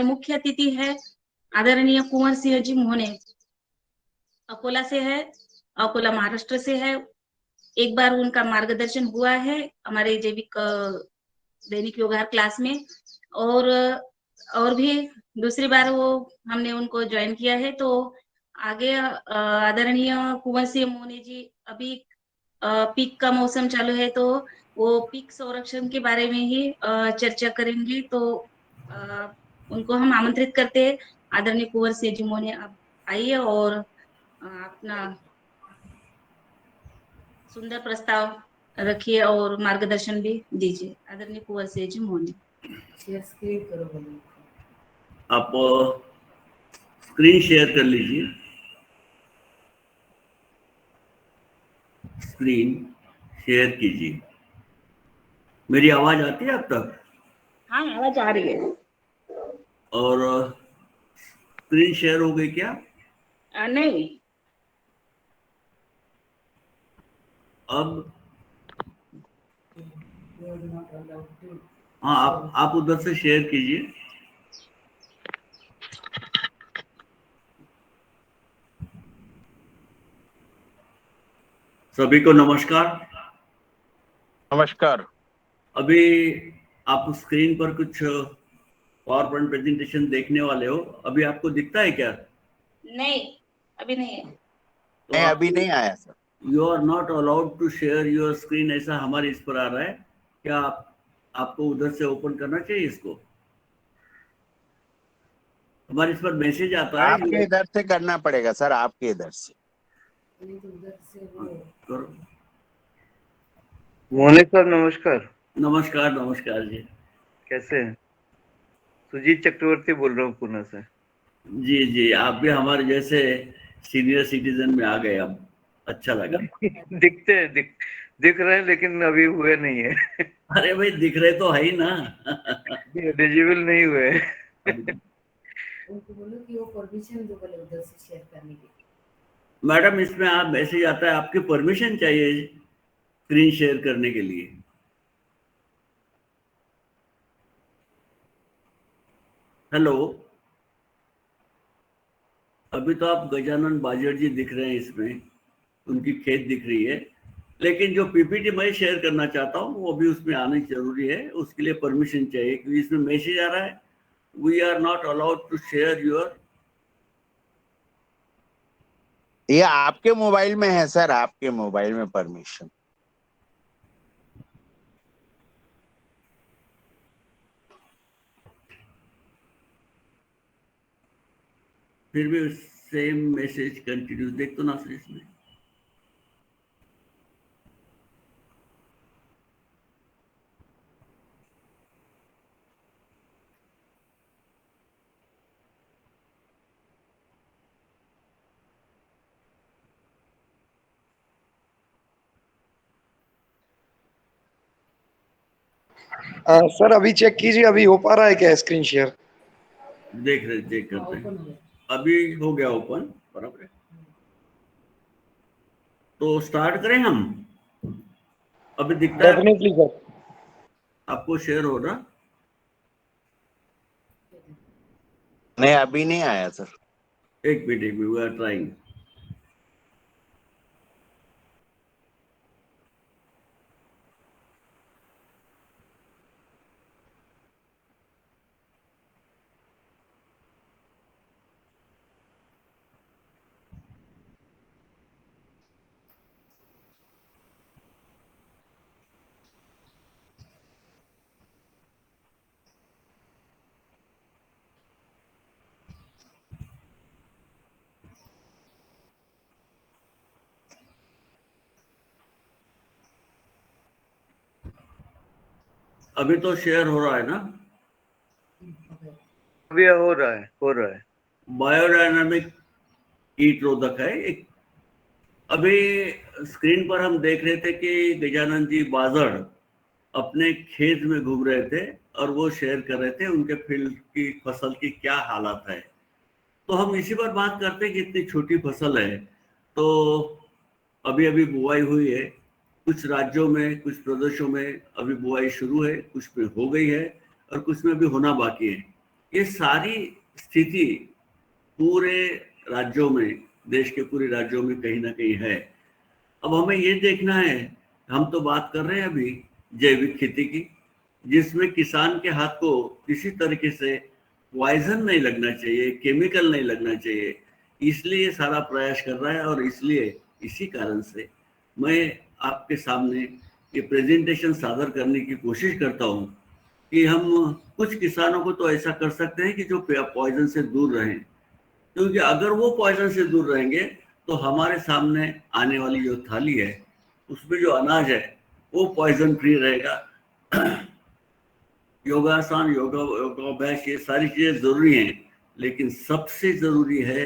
मुख्य अतिथि है आदरणीय कुंवर सिंह जी मोहने, अकोला से है, अकोला महाराष्ट्र से है। एक बार उनका मार्गदर्शन हुआ है हमारे जैविक दैनिक व्यवहार क्लास में, और भी दूसरी बार वो हमने उनको ज्वाइन किया है। तो आगे आदरणीय कुंवर सिंह मोहने जी अभी पीक का मौसम चालू है, तो वो पीक संरक्षण के बारे में ही चर्चा करेंगे। तो उनको हम आमंत्रित करते हैं। आदरणीय कुंवर सिंह जी मोहने, आप आइए और अपना सुंदर प्रस्ताव रखिए और मार्गदर्शन भी दीजिए। आदरणीय कुंवर सिंह जी मोहने। आप स्क्रीन शेयर कर लीजिए। स्क्रीन शेयर कीजिए। मेरी आवाज आती है अब तक? हाँ, आवाज आ रही है। और स्क्रीन शेयर हो गई क्या? नहीं। अब हाँ, आप उधर से शेयर कीजिए। सभी को नमस्कार। नमस्कार। अभी आप स्क्रीन पर कुछ पावर पॉइंट प्रेजेंटेशन देखने वाले हो। अभी आपको दिखता है क्या? नहीं, अभी नहीं है। तो नहीं, अभी नहीं आया sir. You are not allowed to share your screen, ऐसा हमारे इस पर आ रहा है। क्या आपको उधर से ओपन करना चाहिए इसको? हमारे इस पर मैसेज आता है। आपके इधर से करना पड़ेगा सर, आपके इधर से। करो। मोहने सर नमस्कार। नमस्कार नमस्कार जी। कैसे हैं? सुजीत चक्रवर्ती बोल रहा हूँ पुणे से। जी जी, आप भी हमारे जैसे सीनियर सिटीजन में आ गए। अब अच्छा लगा। दिखते हैं, दिख रहे हैं, लेकिन अभी हुए नहीं है। अरे भाई, दिख रहे तो है ही ना। एलिजिबल नहीं हुए। उनको बोलो कि वो परमिशन दो बोले उधर से शेयर करने की। मैडम, इसमें आप मैसेज आता है, आपकी परमिशन चाहिए स्क्रीन शेयर करने के लिए। हेलो, अभी तो आप गजानन बाजड़ जी दिख रहे हैं, इसमें उनकी खेत दिख रही है, लेकिन जो पीपीटी मैं शेयर करना चाहता हूँ वो भी उसमें आनी जरूरी है। उसके लिए परमिशन चाहिए, क्योंकि इसमें मैसेज आ रहा है, we are not allowed to share your. ये आपके मोबाइल में है सर, आपके मोबाइल में परमिशन। फिर भी सेम मैसेज कंटिन्यू देख तो ना सर इसमें। सर अभी चेक कीजिए, अभी हो पा रहा है क्या स्क्रीन शेयर? चेक करते हैं। अभी हो गया ओपन, बराबर है। तो स्टार्ट करें हम। अभी दिखता है डेफिनेटली सर। आपको शेयर हो रहा? नहीं, अभी नहीं आया सर। एक मिनट, वी आर ट्राइंग। अभी तो शेयर हो रहा है ना? अभी हो रहा है। बायोडायनामिक कीट रोधक है एक। अभी स्क्रीन पर हम देख रहे थे कि गजानन जी बाजड़ अपने खेत में घूम रहे थे और वो शेयर कर रहे थे उनके फील्ड की फसल की क्या हालत है। तो हम इसी पर बात करते हैं कि इतनी छोटी फसल है, तो अभी अभी बुआई हुई है। कुछ राज्यों में, कुछ प्रदेशों में अभी बुआई शुरू है, कुछ में हो गई है और कुछ में अभी होना बाकी है। ये सारी स्थिति पूरे राज्यों में, देश के पूरे राज्यों में कहीं ना कहीं है। अब हमें ये देखना है, हम तो बात कर रहे हैं अभी जैविक खेती की, जिसमें किसान के हाथ को किसी तरीके से पॉइजन नहीं लगना चाहिए, केमिकल नहीं लगना चाहिए, इसलिए ये सारा प्रयास कर रहा है। और इसलिए इसी कारण से मैं आपके सामने ये प्रेजेंटेशन सादर करने की कोशिश करता हूँ कि हम कुछ किसानों को तो ऐसा कर सकते हैं कि जो पॉइजन से दूर रहें, क्योंकि अगर वो पॉइजन से दूर रहेंगे तो हमारे सामने आने वाली जो थाली है उसमें जो अनाज है वो पॉइजन फ्री रहेगा। योगासन, योगाभ्यास, ये सारी चीजें जरूरी हैं, लेकिन सबसे जरूरी है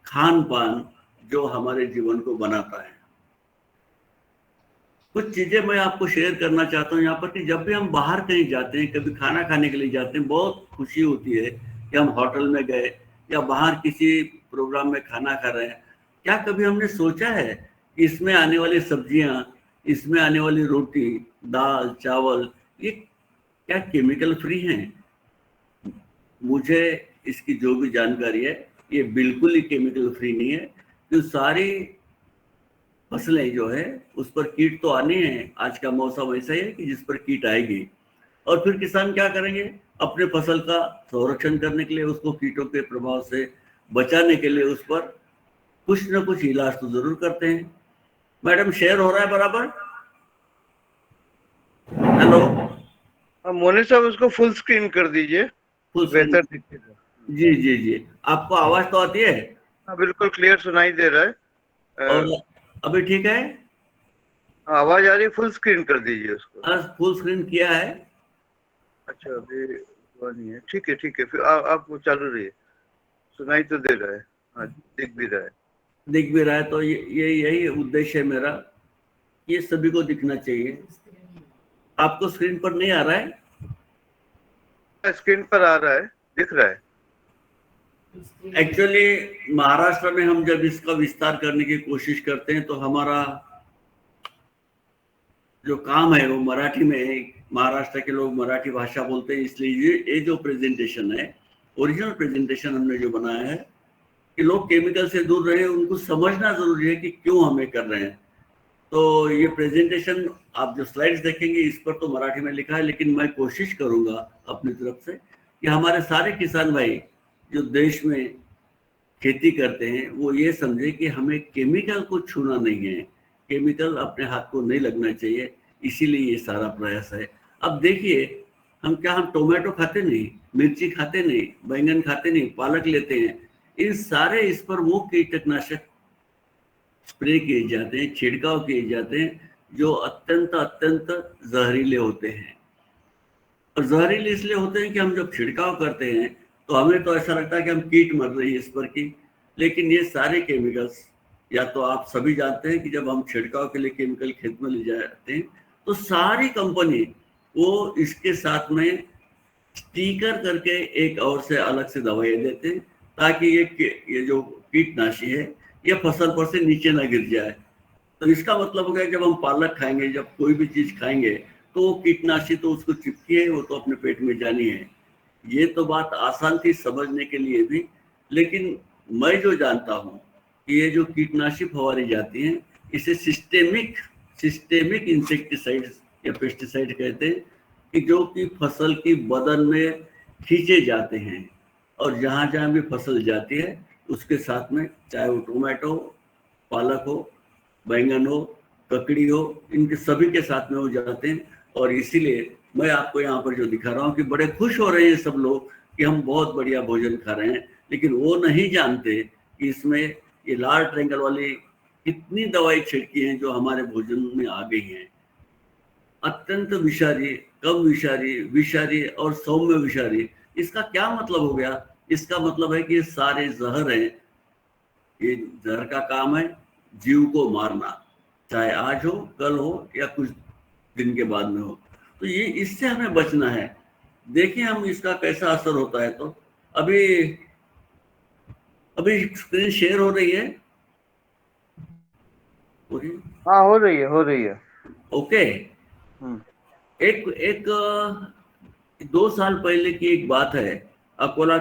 खान पान जो हमारे जीवन को बनाता है। कुछ चीजें मैं आपको शेयर करना चाहता हूँ यहाँ पर कि जब भी हम बाहर कहीं जाते हैं, कभी खाना खाने के लिए जाते हैं, बहुत खुशी होती है कि हम होटल में गए या बाहर किसी प्रोग्राम में खाना खा रहे हैं। क्या कभी हमने सोचा है कि इसमें आने वाली सब्जियां, इसमें आने वाली रोटी, दाल, चावल, ये क्या केमिकल फ्री हैं? मुझे इसकी जो भी जानकारी है, ये बिल्कुल ही केमिकल फ्री नहीं है। तो सारी फसलें जो है उस पर कीट तो आने हैं। आज का मौसम ऐसा ही है कि जिस पर कीट आएगी, और फिर किसान क्या करेंगे? अपने फसल का संरक्षण करने के लिए, उसको कीटों के प्रभाव से बचाने के लिए उस पर कुछ न कुछ इलाज तो जरूर करते हैं। मैडम, शेयर हो रहा है बराबर? हेलो, मोनी साहब उसको फुल स्क्रीन कर दीजिए, फुल बेहतर दिखेगा। जी जी जी, आपको आवाज तो आती है? हाँ, बिल्कुल क्लियर सुनाई दे रहा है। और अभी ठीक है? आवाज आ रही है, फुल स्क्रीन कर दीजिए उसको। फुल स्क्रीन किया है। अच्छा, अभी हुआ नहीं है। ठीक है ठीक है, फिर आप वो चालू रहिए। सुनाई तो दे रहा है, हाँ, दिख भी रहा है। दिख भी रहा है तो ये यही उद्देश्य है मेरा, ये सभी को दिखना चाहिए। आपको स्क्रीन पर नहीं आ रहा है? स्क्रीन पर आ रहा है, दिख रहा है। एक्चुअली महाराष्ट्र में हम जब इसका विस्तार करने की कोशिश करते हैं तो हमारा जो काम है वो मराठी में है। महाराष्ट्र के लोग मराठी भाषा बोलते हैं, इसलिए ये जो प्रेजेंटेशन है, ओरिजिनल प्रेजेंटेशन हमने जो बनाया है कि लोग केमिकल से दूर रहे, उनको समझना जरूरी है कि क्यों हमें कर रहे हैं। तो ये प्रेजेंटेशन आप जो स्लाइड्स देखेंगे इस पर तो मराठी में लिखा है, लेकिन मैं कोशिश करूंगा अपनी तरफ से कि हमारे सारे किसान भाई जो देश में खेती करते हैं वो ये समझे कि हमें केमिकल को छूना नहीं है, केमिकल अपने हाथ को नहीं लगना चाहिए, इसीलिए ये सारा प्रयास है। अब देखिए, हम टोमेटो खाते नहीं, मिर्ची खाते नहीं, बैंगन खाते नहीं, पालक लेते हैं, इन सारे इस पर वो कीटनाशक स्प्रे किए जाते हैं, छिड़काव किए जाते हैं, जो अत्यंत अत्यंत जहरीले होते हैं। और जहरीले इसलिए होते हैं कि हम जब छिड़काव करते हैं तो हमें तो ऐसा लगता है कि हम कीट मर रही है इस पर की, लेकिन ये सारे केमिकल्स, या तो आप सभी जानते हैं कि जब हम छिड़काव के लिए केमिकल खेत में ले जाते हैं तो सारी कंपनी वो इसके साथ में स्टिकर करके एक और से अलग से दवाइयाँ देते हैं ताकि ये जो कीटनाशी है ये फसल पर से नीचे ना गिर जाए। तो इसका मतलब हो गया जब हम पालक खाएंगे, जब कोई भी चीज खाएंगे तो वो कीटनाशी तो उसको चिपकी है, वो तो अपने पेट में जानी है। ये तो बात आसान थी समझने के लिए भी, लेकिन मैं जो जानता हूँ कि ये जो कीटनाशी फवारी जाती हैं इसे सिस्टेमिक इंसेक्टिसाइड्स या पेस्टिसाइड कहते हैं, कि जो कि फसल की बदन में खींचे जाते हैं, और जहाँ जहाँ भी फसल जाती है उसके साथ में, चाहे वो टोमेटो, पालक हो, बैंगन हो, ककड़ी हो, इनके सभी के साथ में वो जाते हैं। और इसीलिए मैं आपको यहाँ पर जो दिखा रहा हूँ कि बड़े खुश हो रहे हैं सब लोग कि हम बहुत बढ़िया भोजन खा रहे हैं, लेकिन वो नहीं जानते कि इसमें ये लाल ट्रैंगल वाली कितनी दवाई छिड़की हैं जो हमारे भोजन में आ गई हैं। अत्यंत विषारी, कम विषारी, विषारी और सौम्य विषारी। इसका क्या मतलब हो गया? इसका मतलब है कि ये सारे जहर हैं। ये जहर का काम है जीव को मारना, चाहे आज हो, कल हो, या कुछ दिन के बाद में हो। तो ये इससे हमें बचना है। देखिए हम इसका कैसा असर होता है। तो अभी स्क्रीन शेयर हो रही है? हाँ, हो रही है। ओके। एक 2 साल पहले की एक बात है। अकोला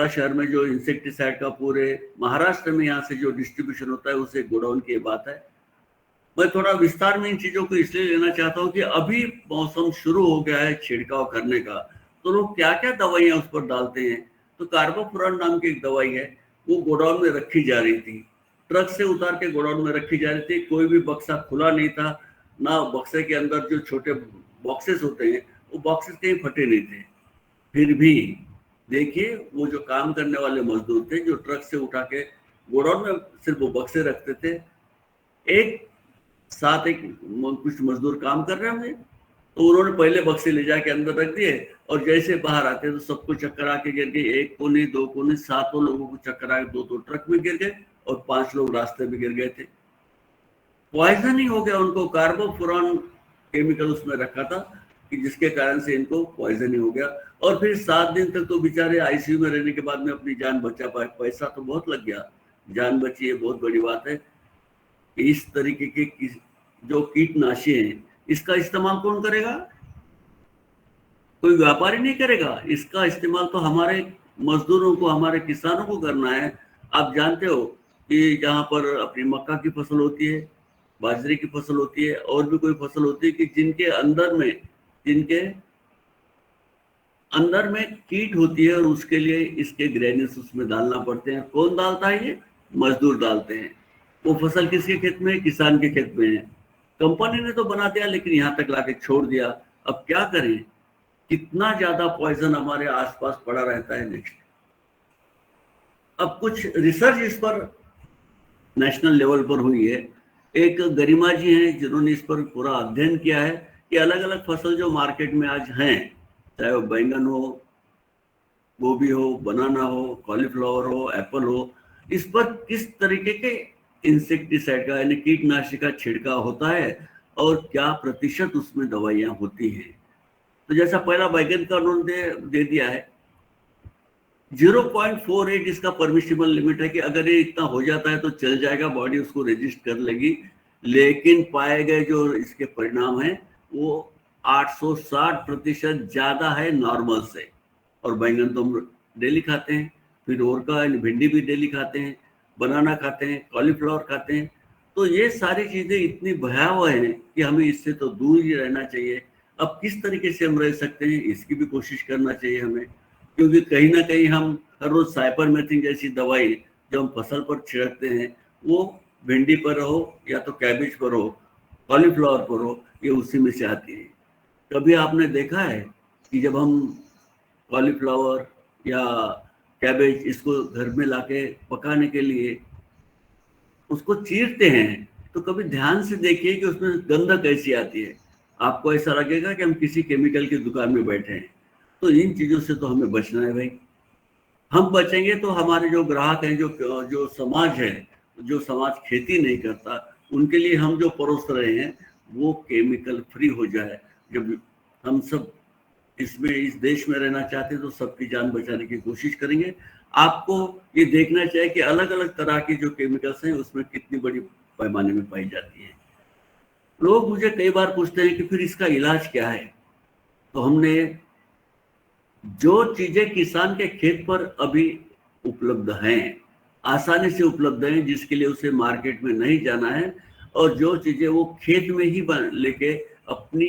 शहर में जो इंसेक्टिसाइड का पूरे महाराष्ट्र में यहाँ से जो डिस्ट्रीब्यूशन होता है उसे गोडाउन की बात है। मैं थोड़ा विस्तार में इन चीजों को इसलिए लेना चाहता हूँ कि अभी मौसम शुरू हो गया है छिड़काव करने का, तो लोग क्या क्या दवाइयाँ उस पर डालते हैं। तो कार्बोफ्यूरॉन नाम की एक दवाई है, वो गोडाउन में रखी जा रही थी, ट्रक से उतार के गोडाउन में रखी जा रही थी। कोई भी बक्सा खुला नहीं था, ना बक्से के अंदर जो छोटे बॉक्सेस होते हैं वो बॉक्सेस कहीं फटे नहीं थे। फिर भी देखिए वो जो काम करने वाले मजदूर थे जो ट्रक से उठा के गोडाउन में सिर्फ वो बक्से रखते थे, एक साथ एक कुछ मजदूर काम कर रहे होंगे तो उन्होंने पहले बक्से ले जाके अंदर रख दिए और जैसे बाहर आते तो सबको चक्कर आके गिर गए। एक को नहीं, दो को नहीं, 7 लोगों को चक्कर आके 2 तो ट्रक में गिर गए और 5 लोग रास्ते में गिर गए थे। पॉइजन ही हो गया उनको, कार्बोफ्यूरॉन केमिकल उसमें रखा था कि जिसके कारण से इनको पॉइजन ही हो गया। और फिर 7 दिन तक तो बेचारे आईसीयू में रहने के बाद में अपनी जान बचा पाए। पैसा तो बहुत लग गया, जान बची है बहुत बड़ी बात है। इस तरीके के जो कीटनाशी हैं इसका इस्तेमाल कौन करेगा? कोई व्यापारी नहीं करेगा। इसका इस्तेमाल तो हमारे मजदूरों को, हमारे किसानों को करना है। आप जानते हो कि जहाँ पर अपनी मक्का की फसल होती है, बाजरे की फसल होती है और भी कोई फसल होती है कि जिनके अंदर में कीट होती है और उसके लिए इसके ग्रेन्यूल्स उसमें डालना पड़ते हैं। कौन डालता है? ये मजदूर डालते हैं। वो फसल किसके खेत में है? किसान के खेत में है। कंपनी ने तो बना दिया लेकिन यहाँ तक लाके छोड़ दिया। अब क्या करें? कितना ज्यादा पॉइजन हमारे आसपास पड़ा रहता है। नेक्स्ट, अब कुछ रिसर्च इस पर नेशनल लेवल पर हुई है। एक गरिमा जी हैं जिन्होंने इस पर पूरा अध्ययन किया है कि अलग अलग फसल जो मार्केट में आज हैं, चाहे वो बैंगन हो, गोभी हो, बनाना हो, कॉलीफ्लावर हो, एप्पल हो, इस पर किस तरीके के इंसेक्टिसाइड का यानी कीटनाशी का छिड़काव होता है और क्या प्रतिशत उसमें दवाइयां होती हैं। तो जैसा पहला बैगन का उन्होंने दे दिया है 0.48 इसका परमिशिबल लिमिट है कि अगर ये इतना हो जाता है तो चल जाएगा, बॉडी उसको रेजिस्ट कर लेगी। लेकिन पाए गए जो इसके परिणाम हैं वो 860% ज्यादा है नॉर्मल से। और बैंगन तो हम डेली खाते हैं, फिर और का भिंडी भी डेली खाते हैं, बनाना खाते हैं, कॉलीफ्लावर खाते हैं। तो ये सारी चीजें इतनी भयावह हैं कि हमें इससे तो दूर ही रहना चाहिए। अब किस तरीके से हम रह सकते हैं इसकी भी कोशिश करना चाहिए हमें, क्योंकि कहीं ना कहीं हम हर रोज साइपरमेथ्रिन जैसी दवाई जो हम फसल पर छिड़कते हैं वो भिंडी पर हो या तो कैबेज पर हो, कॉलीफ्लावर पर हो, ये उसी में से आती है। कभी आपने देखा है कि जब हम कॉलीफ्लावर या कैबेज इसको घर में लाके पकाने के लिए उसको चीरते हैं तो कभी ध्यान से देखिए कि उसमें गंध कैसी आती है। आपको ऐसा लगेगा कि हम किसी केमिकल की दुकान में बैठे हैं। तो इन चीजों से तो हमें बचना है भाई। हम बचेंगे तो हमारे जो ग्राहक हैं, जो समाज है, जो समाज खेती नहीं करता, उनके लिए हम जो परोस रहे हैं वो केमिकल फ्री हो जाए। जब हम सब इसमें इस देश में रहना चाहते हैं तो सबकी जान बचाने की कोशिश करेंगे। आपको ये देखना चाहिए कि अलग अलग तरह की जो केमिकल्स हैं उसमें कितनी बड़ी पैमाने में पाई जाती है। लोग मुझे कई बार पूछते हैं कि फिर इसका इलाज क्या है। तो हमने जो चीजें किसान के खेत पर अभी उपलब्ध हैं, आसानी से उपलब्ध हैं, जिसके लिए उसे मार्केट में नहीं जाना है, और जो चीजें वो खेत में ही लेके अपनी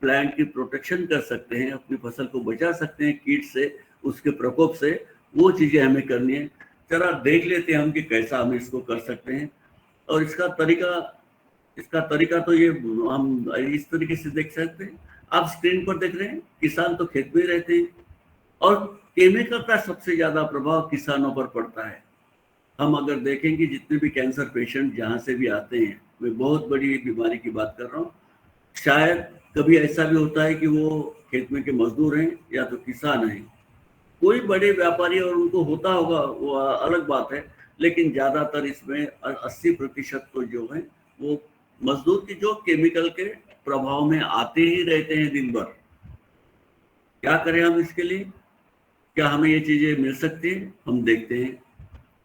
प्लांट की प्रोटेक्शन कर सकते हैं, अपनी फसल को बचा सकते हैं कीट से, उसके प्रकोप से, वो चीजें हमें करनी है। जरा देख लेते हैं हम कि कैसा हम इसको कर सकते हैं। और इसका तरीका तो ये हम इस तरीके से देख सकते हैं। आप स्क्रीन पर देख रहे हैं, किसान तो खेत में ही रहते हैं और केमिकल का सबसे ज्यादा प्रभाव किसानों पर पड़ता है। हम अगर देखेंगे जितने भी कैंसर पेशेंट जहाँ से भी आते हैं, मैं बहुत बड़ी बीमारी की बात कर रहा हूँ, शायद कभी ऐसा भी होता है कि वो खेत में के मजदूर हैं या तो किसान हैं। कोई बड़े व्यापारी और उनको होता होगा वो अलग बात है, लेकिन ज्यादातर इसमें 80% तो जो है वो मजदूर की जो केमिकल के प्रभाव में आते ही रहते हैं दिन भर। क्या करें हम इसके लिए? क्या हमें ये चीजें मिल सकती है? हम देखते हैं।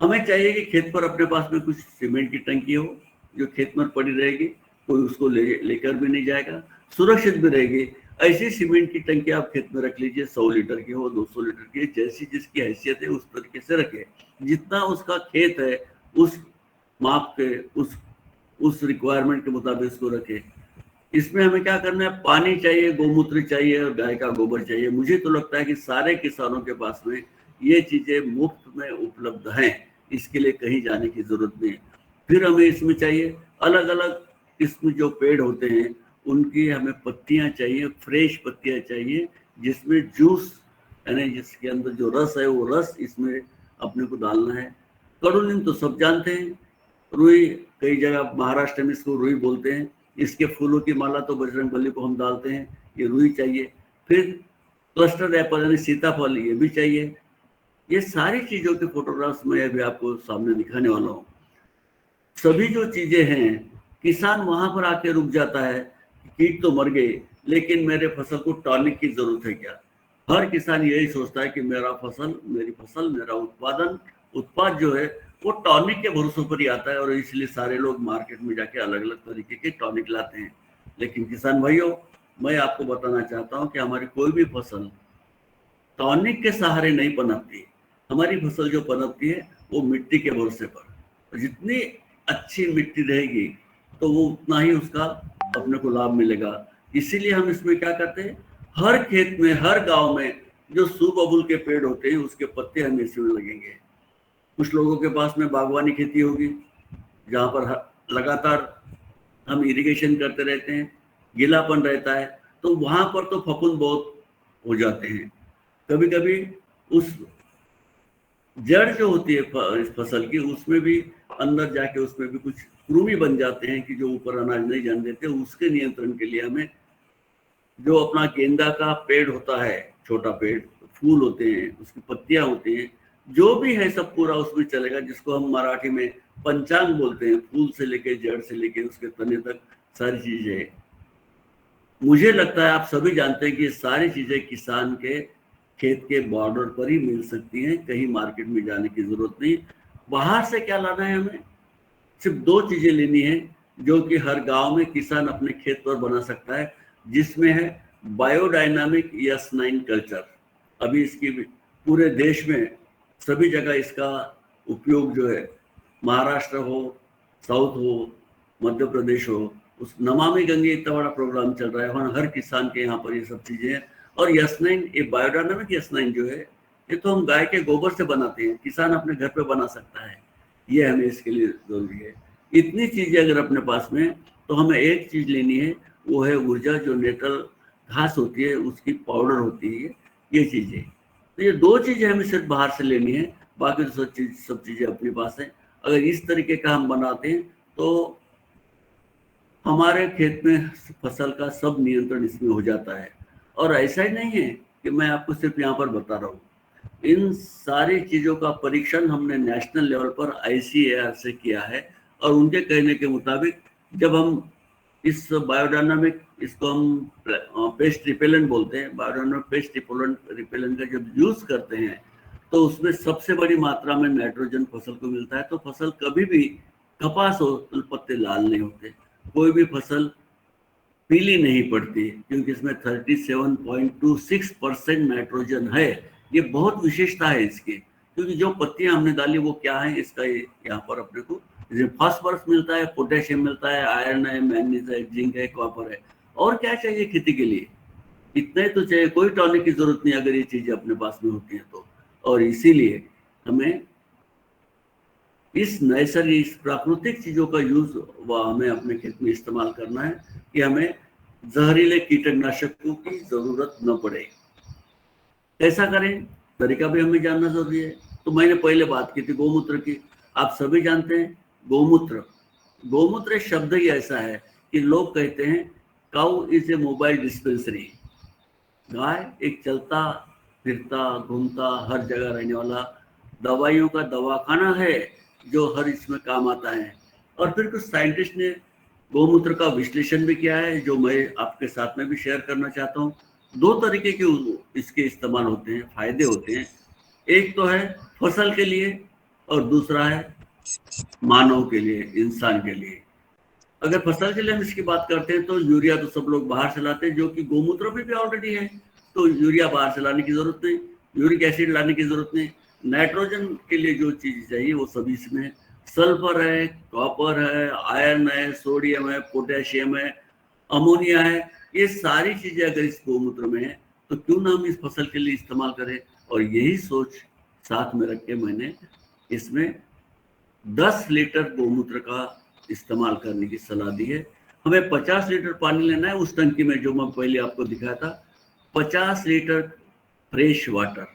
हमें चाहिए कि खेत पर अपने पास में कुछ सीमेंट की टंकी हो जो खेत में पड़ी रहेगी, कोई उसको लेकर भी नहीं जाएगा, सुरक्षित भी रहेगी। ऐसी सीमेंट की टंकी आप खेत में रख लीजिए, 100 लीटर की हो, 200 लीटर की, जैसी जिसकी हैसियत है उस तरीके से रखे। जितना उसका खेत है उस माप के, उस रिक्वायरमेंट के मुताबिक उसको रखे। इसमें हमें क्या करना है, पानी चाहिए, गोमूत्र चाहिए और गाय का गोबर चाहिए। मुझे तो लगता है कि सारे किसानों के पास में ये चीजें मुफ्त में उपलब्ध हैं, इसके लिए कहीं जाने की जरूरत नहीं। फिर हमें इसमें चाहिए अलग अलग किस्म जो पेड़ होते हैं उनकी हमें पत्तियां चाहिए, फ्रेश पत्तियां चाहिए, जिसमें जूस यानी जिसके अंदर जो रस है वो रस इसमें अपने को डालना है। कड़ूलिन तो सब जानते हैं, रुई, कई जगह महाराष्ट्र में इसको रुई बोलते हैं। इसके फूलों की माला तो बजरंगबली को हम डालते हैं, ये रुई चाहिए। फिर क्लस्टर एप्पल यानी सीताफल, ये भी चाहिए। ये सारी चीजों के फोटोग्राफ्स मैं अभी आपको सामने दिखाने वाला हूँ। सभी जो चीजें हैं, किसान वहां पर आके रुक जाता है, कीट तो मर गए लेकिन मेरे फसल को टॉनिक की जरूरत है क्या। हर किसान यही सोचता है कि मेरी फसल मेरा उत्पाद जो है वो टॉनिक के भरोसे पर ही आता है, और इसलिए सारे लोग मार्केट में जाके अलग अलग तरीके के टॉनिक लाते हैं। लेकिन किसान भाइयों, मैं आपको बताना चाहता हूं कि हमारी कोई भी फसल टॉनिक के सहारे नहीं पनपती। हमारी फसल जो पनपती है वो मिट्टी के भरोसे पर। जितनी अच्छी मिट्टी रहेगी तो वो उतना ही उसका अपने को लाभ मिलेगा। इसीलिए हम इसमें क्या करते हैं, हर खेत में, हर गांव में जो सुबबुल के पेड़ होते हैं उसके पत्ते हमें इसमें लगेंगे। कुछ लोगों के पास में बागवानी खेती होगी जहाँ पर लगातार हम इरिगेशन करते रहते हैं, गीलापन रहता है, तो वहां पर तो फफूंद बहुत हो जाते हैं। कभी कभी उस जड़ जो होती है इस फसल की, उसमें भी अंदर जाके उसमें भी कुछ कृमि बन जाते हैं कि जो ऊपर अनाज नहीं जाने देते। उसके नियंत्रण के लिए हमें जो अपना गेंदा का पेड़ होता है, छोटा पेड़, फूल होते हैं, उसकी पत्तियां होती हैं, जो भी है सब पूरा उसमें चलेगा, जिसको हम मराठी में पंचांग बोलते हैं। फूल से लेके जड़ से लेके उसके तने तक सारी चीजें। मुझे लगता है आप सभी जानते हैं कि ये सारी चीजें किसान के खेत के बॉर्डर पर ही मिल सकती हैं, कहीं मार्केट में जाने की जरूरत नहीं। बाहर से क्या लाना है, हमें सिर्फ 2 चीजें लेनी है जो कि हर गांव में किसान अपने खेत पर बना सकता है, जिसमें है बायोडायनामिक यस9 कल्चर। अभी इसकी पूरे देश में सभी जगह इसका उपयोग जो है, महाराष्ट्र हो, साउथ हो, मध्य प्रदेश हो, उस नमामि गंगे इतना बड़ा प्रोग्राम चल रहा है, हर किसान के यहाँ पर ये सब चीजें हैं। और यस9, ये बायोडायनामिक यस9 जो है, ये तो हम गाय के गोबर से बनाते हैं, किसान अपने घर पे बना सकता है। ये हमें इसके लिए जरूरी है। इतनी चीजें अगर अपने पास में, तो हमें एक चीज लेनी है, वो है ऊर्जा, जो नेटल घास होती है उसकी पाउडर होती है, ये चीजें। तो ये 2 चीजें हमें सिर्फ बाहर से लेनी है, बाकी तो सब चीजें अपने पास है। अगर इस तरीके का हम बनाते हैं तो हमारे खेत में फसल का सब नियंत्रण इसमें हो जाता है। और ऐसा ही नहीं है कि मैं आपको सिर्फ यहाँ पर बता रहा हूँ, इन सारी चीजों का परीक्षण हमने नेशनल लेवल पर ICAR से किया है, और उनके कहने के मुताबिक जब हम इस बायोडायनामिक, इसको हम पेस्ट रिपेलेंट बोलते हैं, बायोडायनामिक पेस्ट रिपेलेंट का जब यूज करते हैं तो उसमें सबसे बड़ी मात्रा में नाइट्रोजन फसल को मिलता है। तो फसल कभी भी, कपास हो तो पत्ते लाल नहीं होते, कोई भी फसल पीली नहीं पड़ती, क्योंकि इसमें 37.26% नाइट्रोजन है। ये बहुत विशेषता है इसकी, क्योंकि जो पत्तियां हमने डाली वो क्या है, इसका यहाँ पर अपने को फास्फोरस मिलता है, पोटेशियम मिलता है, आयरन है, मैग्नीज है, जिंक है, कॉपर है। और क्या चाहिए खेती के लिए, इतना ही तो चाहिए, कोई टॉनिक की जरूरत नहीं अगर ये चीजें अपने पास में होती हैं तो। और इसीलिए हमें इस नैसर्गिक, इस प्राकृतिक चीजों का यूज हमें अपने खेत में इस्तेमाल करना है कि हमें जहरीले कीटनाशकों की जरूरत न पड़े। कैसा करें, तरीका भी हमें जानना जरूरी है। तो मैंने पहले बात की थी गोमूत्र की। आप सभी जानते हैं गोमूत्र शब्द ही ऐसा है कि लोग कहते हैं cow is a mobile dispensary. गाय एक चलता फिरता घूमता हर जगह रहने वाला दवाइयों का दवाखाना है, जो हर इसमें काम आता है। और फिर कुछ साइंटिस्ट ने गोमूत्र का विश्लेषण भी किया है, जो मैं आपके साथ में भी शेयर करना चाहता हूँ। 2 तरीके के इसके इस्तेमाल होते हैं, फायदे होते हैं। एक तो है फसल के लिए और दूसरा है मानव के लिए, इंसान के लिए। अगर फसल के लिए हम इसकी बात करते हैं तो यूरिया तो सब लोग बाहर से लाते हैं, जो कि गौमूत्र में भी ऑलरेडी है, तो यूरिया बाहर से लाने की जरूरत नहीं, यूरिक एसिड लाने की जरूरत नहीं। नाइट्रोजन के लिए जो चीज चाहिए वो सभी इसमें है। सल्फर है, कॉपर है, आयरन है, सोडियम है, पोटेशियम है, अमोनिया है, ये सारी चीजें अगर इस गौमूत्र में है तो क्यों ना हम इस फसल के लिए इस्तेमाल करें। और यही सोच साथ में रख के मैंने इसमें 10 लीटर गौमूत्र का इस्तेमाल करने की सलाह दी है। हमें 50 लीटर पानी लेना है उस टंकी में जो मैं पहले आपको दिखाया था। 50 लीटर फ्रेश वाटर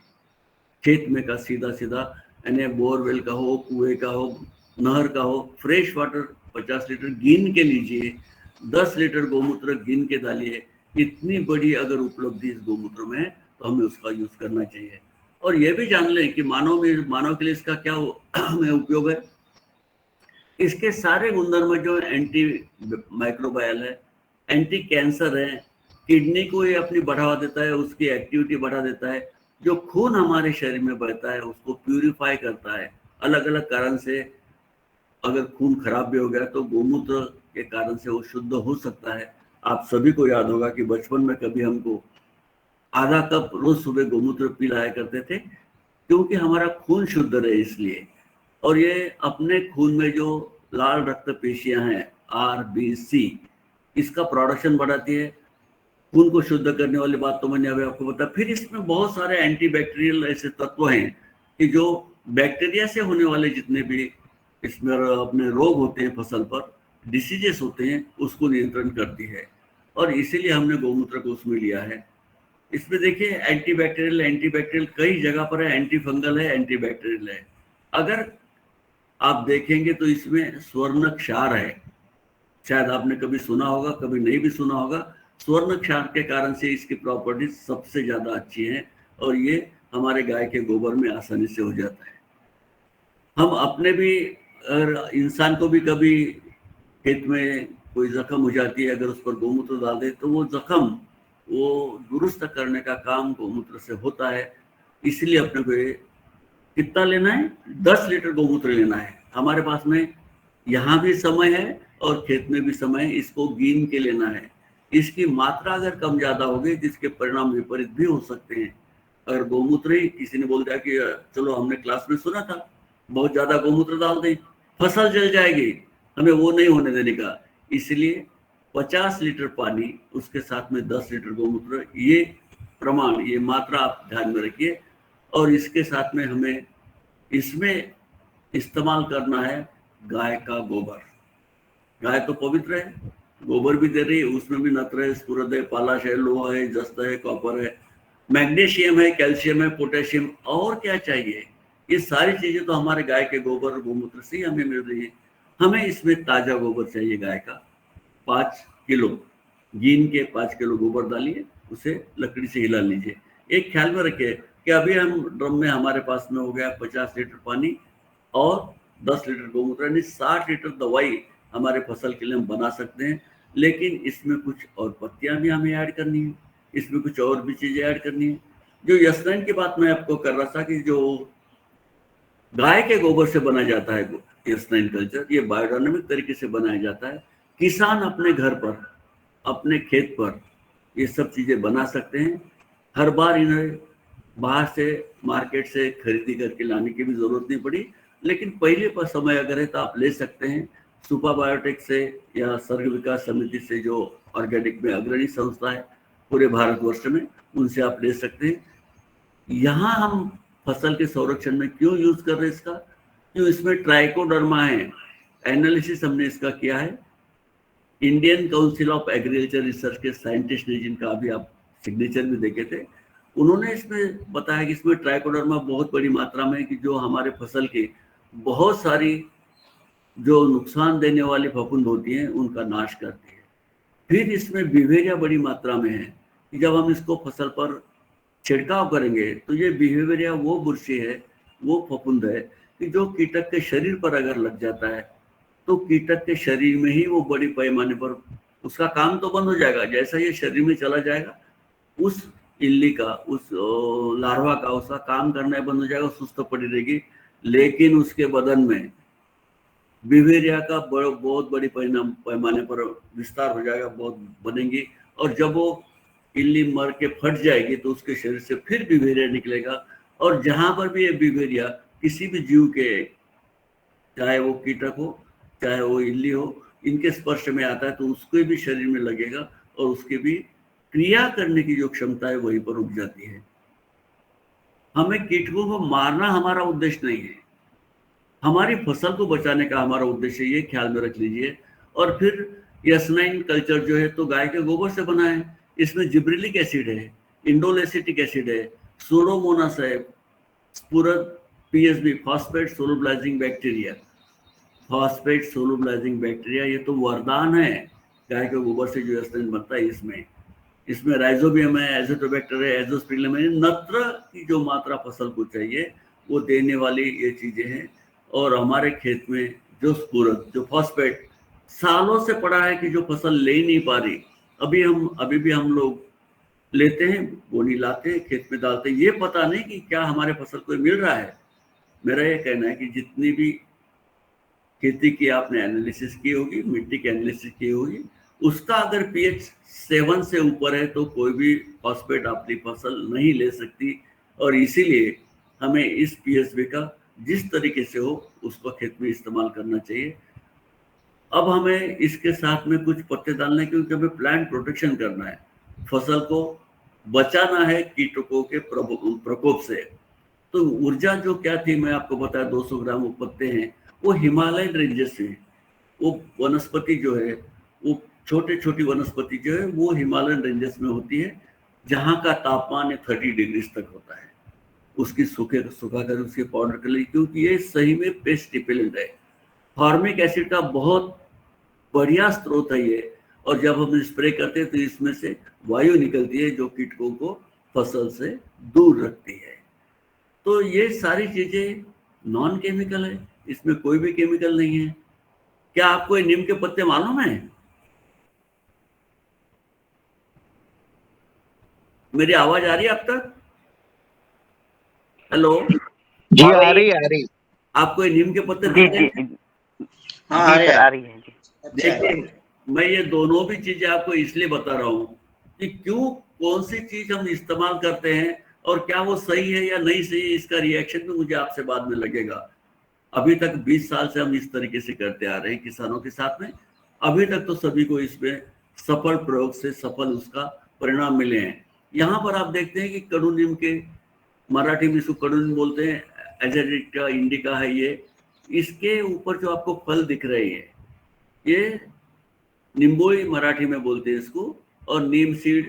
खेत में का सीधा सीधा, यानी बोरवेल का हो, कुएं का हो, नहर का हो, फ्रेश वाटर 50 लीटर गिन के लीजिए, 10 लीटर गौमूत्र गिन के डालिए। इतनी बड़ी अगर उपलब्धि इस गौमूत्र में है तो हमें उसका यूज करना चाहिए। और यह भी जान लें कि मानव के लिए इसका क्या हमें उपयोग है। इसके सारे गुणधर्म जो एंटी माइक्रोबायल है, एंटी कैंसर है, किडनी को ये अपनी बढ़ावा देता है, उसकी एक्टिविटी बढ़ा देता है, जो खून हमारे शरीर में बहता है उसको प्यूरिफाई करता है। अलग अलग कारण से अगर खून खराब भी हो गया तो गौमूत्र के कारण से वो शुद्ध हो सकता है। आप सभी को याद होगा कि बचपन में कभी हमको आधा कप रोज सुबह गौमूत्र पिलाया करते थे, क्योंकि हमारा खून शुद्ध रहे इसलिए। और ये अपने खून में जो लाल रक्त पेशियां हैं RBC, इसका प्रोडक्शन बढ़ाती है। खून को शुद्ध करने वाली बात तो मैंने अभी आपको बताया। फिर इसमें बहुत सारे एंटीबैक्टीरियल ऐसे तत्व हैं कि जो बैक्टीरिया से होने वाले जितने भी इसमें अपने रोग होते हैं, फसल पर डिसीजेस होते हैं, उसको नियंत्रण करती है। और इसीलिए हमने गौमूत्र को उसमें लिया है। इसमें देखिए एंटीबैक्टीरियल कई जगह पर है, एंटी फंगल है, एंटीबैक्टीरियल है। अगर आप देखेंगे तो इसमें स्वर्ण क्षार है, शायद आपने कभी सुना होगा, कभी नहीं भी सुना होगा। स्वर्ण क्षार के कारण से इसकी प्रॉपर्टीज सबसे ज्यादा अच्छी है और ये हमारे गाय के गोबर में आसानी से हो जाता है। हम अपने भी, अगर इंसान को भी कभी खेत में कोई जख्म हो जाती है, अगर उस पर गौमूत्र डाल दे तो वो जख्म वो दुरुस्त करने का काम गौमूत्र से होता है। इसलिए अपने को कितना लेना है, 10 लीटर गौमूत्र लेना है। हमारे पास में यहाँ भी समय है और खेत में भी समय है, इसको गिन के लेना है। इसकी मात्रा अगर कम ज्यादा होगी जिसके परिणाम विपरीत भी हो सकते हैं। अगर गौमूत्र ही किसी ने बोल दिया कि चलो हमने क्लास में सुना था बहुत ज्यादा गौमूत्र डाल दें फसल जल जाएगी, हमें वो नहीं होने देने का। इसलिए 50 लीटर पानी उसके साथ में 10 लीटर गौमूत्र, ये प्रमाण, ये मात्रा आप ध्यान में रखिए। और इसके साथ में हमें इसमें इस्तेमाल करना है गाय का गोबर। गाय तो पवित्र है, गोबर भी दे रही है, उसमें भी नत्र है, स्फुरद है, पालाश है, लोहा है, जस्त है, कॉपर है, मैग्नीशियम है, कैल्शियम है, पोटेशियम, और क्या चाहिए। ये सारी चीजें तो हमारे गाय के गोबर गोमूत्र से ही हमें मिल रही है। हमें इसमें ताजा गोबर चाहिए गाय का 5 किलो, गिन के 5 किलो गोबर डालिए, उसे लकड़ी से हिला लीजिए। एक ख्याल में रखिए कि अभी हम ड्रम में हमारे पास में हो गया 50 लीटर पानी और 10 लीटर गौमूत्र, यानी 60 लीटर दवाई हमारे फसल के लिए हम बना सकते हैं। लेकिन इसमें कुछ और पत्तियां भी हमें ऐड करनी है, इसमें कुछ और भी चीजें ऐड करनी है। जो यस9 की बात मैं आपको कर रहा था कि जो गाय के गोबर से बनाया जाता है यस9 कल्चर, ये बायोडायनामिक तरीके से बनाया जाता है। किसान अपने घर पर, अपने खेत पर ये सब चीजें बना सकते हैं। हर बार इन्हें बाहर से मार्केट से खरीदी करके लाने की भी जरूरत नहीं पड़ी। लेकिन पहले पर समय अगर है तो आप ले सकते हैं सुपा बायोटेक से या सर्ग विकास समिति से, जो ऑर्गेनिक में अग्रणी संस्था है पूरे भारतवर्ष में, उनसे आप ले सकते हैं। यहाँ हम फसल के संरक्षण में क्यों यूज कर रहे हैं इसका, क्यों इसमें ट्राइकोडर्मा है। एनालिसिस हमने इसका किया है, Indian council of agriculture research के साइंटिस्ट ने, जिनका अभी आप सिग्नेचर भी देखे थे, उन्होंने इसमें बताया कि इसमें ट्राइकोडर्मा बहुत बड़ी मात्रा में है कि जो हमारे फसल के बहुत सारी जो नुकसान देने वाली फफूंद होती हैं उनका नाश करती है। फिर इसमें बिहेवियरिया बड़ी मात्रा में है कि जब हम इसको फसल पर छिड़काव करेंगे तो ये बिहेवियरिया वो बुरशी है, वो फफूंद है कि जो कीटक के शरीर पर अगर लग जाता है तो कीटक के शरीर में ही वो बड़ी पैमाने पर उसका काम तो बंद हो जाएगा। जैसा ये शरीर में चला जाएगा उस इल्ली का, उस लार्वा का, उसका काम करना बंद हो जाएगा, सुस्त पड़ी रहेगी। लेकिन उसके बदन में बिवेरिया का बहुत बड़ी पैमाने पर विस्तार हो जाएगा, बहुत बनेंगी। और जब वो इल्ली मर के फट जाएगी तो उसके शरीर से फिर बिवेरिया निकलेगा। और जहां पर भी ये बिवेरिया किसी भी जीव के, चाहे वो कीटक हो चाहे वो इल्ली हो, इनके स्पर्श में आता है तो उसके भी शरीर में लगेगा और उसके भी क्रिया करने की जो क्षमता है वहीं पर रुक जाती है। हमें कीटकों को मारना हमारा उद्देश्य नहीं है, हमारी फसल को बचाने का हमारा उद्देश्य, ये ख्याल में रख लीजिए। और फिर यस्नाइन कल्चर जो है तो गाय के गोबर से बना है, इसमें जिब्रेलिक एसिड है, इंडोलेसिटिक एसिड है, सूडोमोनास है, स्पुरद PSB, phosphate solubilising bacteria, phosphate solubilising bacteria, ये तो वरदान है गाय के गोबर से जो यस्नाइन बनता है। इसमें राइजोबियम है, एजोटोबैक्टर है, एजोस्पिरिलम है, नत्र की जो मात्रा फसल को चाहिए वो देने वाली ये चीजें हैं। और हमारे खेत में जो स्पुरद, जो फॉस्फेट सालों से पड़ा है कि जो फसल ले नहीं पा रही, अभी भी हम लोग लेते हैं, बोनी लाते हैं, खेत में डालते हैं, ये पता नहीं कि क्या हमारे फसल को मिल रहा है। मेरा ये कहना है कि जितनी भी खेती की आपने एनालिसिस की होगी, मिट्टी की एनालिसिस की होगी, उसका अगर पीएच 7 से ऊपर है तो कोई भी फॉस्फेट अपनी फसल नहीं ले सकती। और इसीलिए हमें इस पीएसबी का जिस तरीके से हो उसको खेत में इस्तेमाल करना चाहिए। अब हमें इसके साथ में कुछ पत्ते डालने हैं क्योंकि हमें प्लांट प्रोटेक्शन करना है, फसल को बचाना है कीटकों के प्रकोप से। तो ऊर्जा जो क्या थी मैं आपको बताया, 200 ग्राम वो पत्ते हैं, वो हिमालयन रेंजेस से, वो वनस्पति जो है वो छोटी वनस्पति जो है वो हिमालयन रेंजेस में होती है, जहाँ का तापमान 30 डिग्री तक होता है। उसकी सुखा कर उसके पाउडर कर ली, क्योंकि ये सही में पेस्ट रिपेलेंट है। फॉर्मिक एसिड का बहुत बढ़िया स्रोत है ये। और जब हम स्प्रे करते हैं तो इसमें से वायु निकलती है जो कीटकों को फसल से दूर रखती है। तो ये सारी चीजें नॉन केमिकल है, इसमें कोई भी केमिकल नहीं है। क्या आपको नीम के पत्ते मालूम है? मेरी आवाज आ रही है अब तक? हेलो जी आ रही। आपको नीम के पत्ते जी दिख रहे जी हैं? हाँ जी सर आ रही है जी। देखिए, मैं ये दोनों भी चीजें आपको इसलिए बता रहा हूँ कि क्यों, कौन सी चीज हम इस्तेमाल करते हैं और क्या वो सही है या नहीं सही है, इसका रिएक्शन भी मुझे आपसे बाद में लगेगा। अभी तक 20 साल से हम इस तरीके से करते आ रहे हैं किसानों के साथ में, अभी तक तो सभी को इसमें सफल प्रयोग से सफल उसका परिणाम मिले हैं। यहाँ पर आप देखते हैं कि कडू नीम के, मराठी में इसको कडू नीम बोलते हैं, एजेडिका इंडिका है ये। इसके ऊपर जो आपको फल दिख रहे हैं ये निम्बोई मराठी में बोलते हैं इसको, और नीम सीड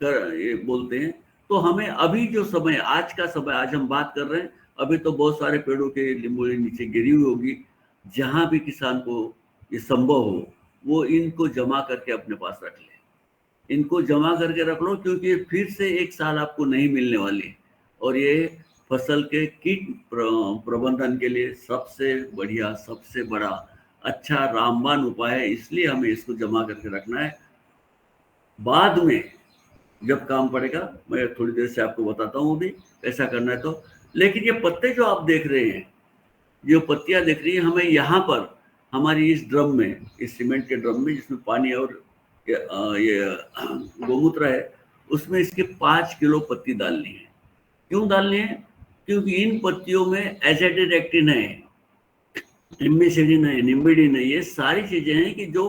ये बोलते हैं। तो हमें अभी जो समय, आज का समय, आज हम बात कर रहे हैं, अभी तो बहुत सारे पेड़ों के निम्बोई नीचे गिरी हुई होगी। जहां भी किसान को ये संभव हो वो इनको जमा करके अपने पास रख ले, इनको जमा करके रख लो, क्योंकि फिर से एक साल आपको नहीं मिलने वाली। और ये फसल के कीट प्रबंधन के लिए सबसे बढ़िया, सबसे बड़ा अच्छा रामबाण उपाय है, इसलिए हमें इसको जमा करके रखना है। बाद में जब काम पड़ेगा मैं थोड़ी देर से आपको बताता हूँ भी ऐसा करना है तो। लेकिन ये पत्ते जो आप देख रहे हैं, जो पत्तियां देख रही हैं, हमें यहाँ पर हमारी इस ड्रम में, इस सीमेंट के ड्रम में जिसमें पानी और ये गोमूत्र है, उसमें इसके 5 किलो पत्ती डालनी है। क्यों डालनी है? क्योंकि इन पत्तियों में एजेडिडक्टिन है, इमिसिडिन है, निम्बिडिन है, ये सारी चीजें हैं कि जो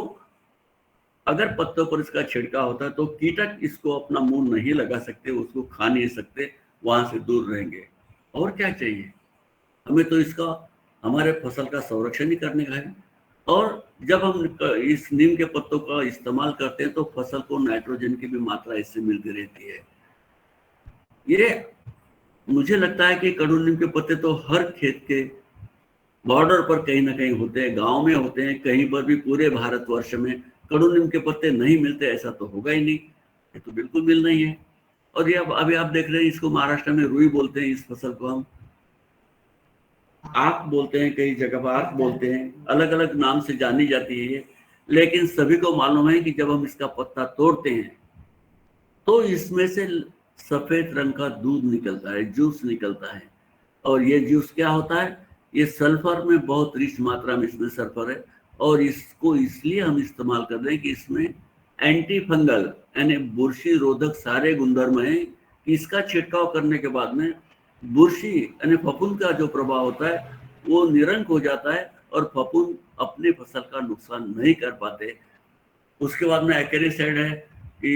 अगर पत्तों पर इसका छिड़काव होता है तो कीटक इसको अपना मुंह नहीं लगा सकते, उसको खा नहीं सकते, वहां से दूर रहेंगे। और क्या चाहिए हमें? तो इसका, हमारे फसल का संरक्षण ही करने का है। और जब हम इस नीम के पत्तों का इस्तेमाल करते हैं तो फसल को नाइट्रोजन की भी मात्रा इससे मिलती रहती है। ये मुझे लगता है कि कडू नीम के पत्ते तो हर खेत के बॉर्डर पर कहीं ना कहीं होते हैं, गांव में होते हैं, कहीं पर भी पूरे भारतवर्ष में कडू नीम के पत्ते नहीं मिलते ऐसा तो होगा ही नहीं, ये तो बिल्कुल मिलना ही है। और ये अभी आप देख रहे हैं, इसको महाराष्ट्र में रुई बोलते हैं, इस फसल को हम आक बोलते हैं, कई जगह पर आक बोलते हैं, अलग अलग नाम से जानी जाती है ये। लेकिन सभी को मालूम है कि जब हम इसका पत्ता तोड़ते हैं तो इसमें से सफेद रंग का दूध निकलता है, जूस निकलता है। और ये जूस क्या होता है? ये सल्फर में बहुत रिच मात्रा में इसमें सल्फर है, और इसको इसलिए हम इस्तेमाल कर रहे हैं कि इसमें एंटी फंगल यानी बुरशी रोधक सारे गुणधर्म हैं। इसका छिड़काव करने के बाद में बुरशी यानी फफूंद का जो प्रभाव होता है वो निरंक हो जाता है और फफूंद अपनी फसल का नुकसान नहीं कर पाते। उसके बाद में एक्रेसाइड है कि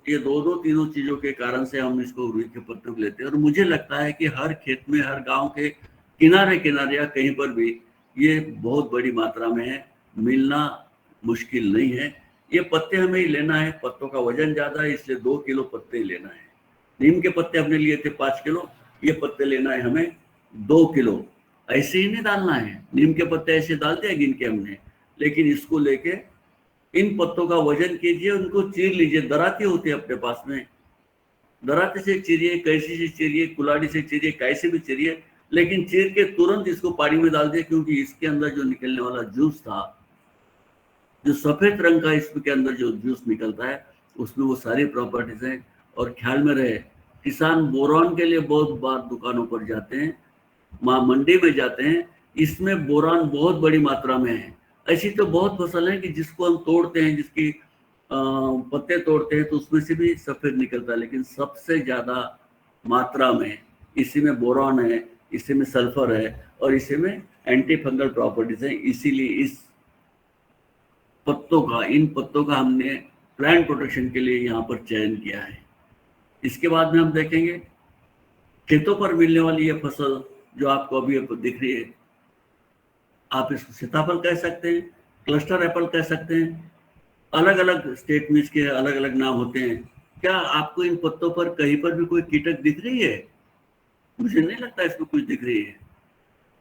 ये दो तीनों चीजों के कारण से हम इसको रुई के पत्तों को लेते हैं। और मुझे लगता है कि हर खेत में, हर गांव के किनारे किनारे या कहीं पर भी ये बहुत बड़ी मात्रा में है, मिलना मुश्किल नहीं है। ये पत्ते हमें ही लेना है, पत्तों का वजन ज्यादा है इसलिए 2 किलो पत्ते ही लेना है। नीम के पत्ते हमने लिए थे 5 किलो, ये पत्ते लेना है हमें 2 किलो। ऐसे ही नहीं डालना है, नीम के पत्ते ऐसे डाल दिया गिन के हमने, लेकिन इसको लेके इन पत्तों का वजन कीजिए, उनको चीर लीजिए। दराती होती है अपने पास में, दराते से चीरिए, कैसी से चीरिए, कुल्हाड़ी से चीरिए, कैसे भी चीरिए, लेकिन चीर के तुरंत इसको पानी में डाल दिए, क्योंकि इसके अंदर जो निकलने वाला जूस था, जो सफेद रंग का इसके अंदर जो जूस निकलता है उसमें वो सारी प्रॉपर्टीज हैं। और ख्याल में रहे, किसान बोरान के लिए बहुत बार दुकानों पर जाते हैं, मंडी में जाते हैं, इसमें बोरान बहुत बड़ी मात्रा में है। ऐसी तो बहुत फसल है कि जिसको हम तोड़ते हैं, जिसकी पत्ते तोड़ते हैं तो उसमें से भी सफेद निकलता है, लेकिन सबसे ज्यादा मात्रा में इसी में बोरान है, इसी में सल्फर है और इसी में एंटी फंगल प्रॉपर्टीज है। इसीलिए इस पत्तों का, इन पत्तों का हमने प्लांट प्रोटेक्शन के लिए यहाँ पर चयन किया है। इसके बाद में हम देखेंगे खेतों पर मिलने वाली ये फसल जो आपको अभी दिख रही है, आप इसको सीताफल कह सकते हैं, क्लस्टर एप्पल कह सकते हैं, अलग अलग स्टेट में इसके अलग अलग नाम होते हैं। क्या आपको इन पत्तों पर कहीं पर भी कोई कीटक दिख रही है? मुझे नहीं लगता इसमें कुछ दिख रही है,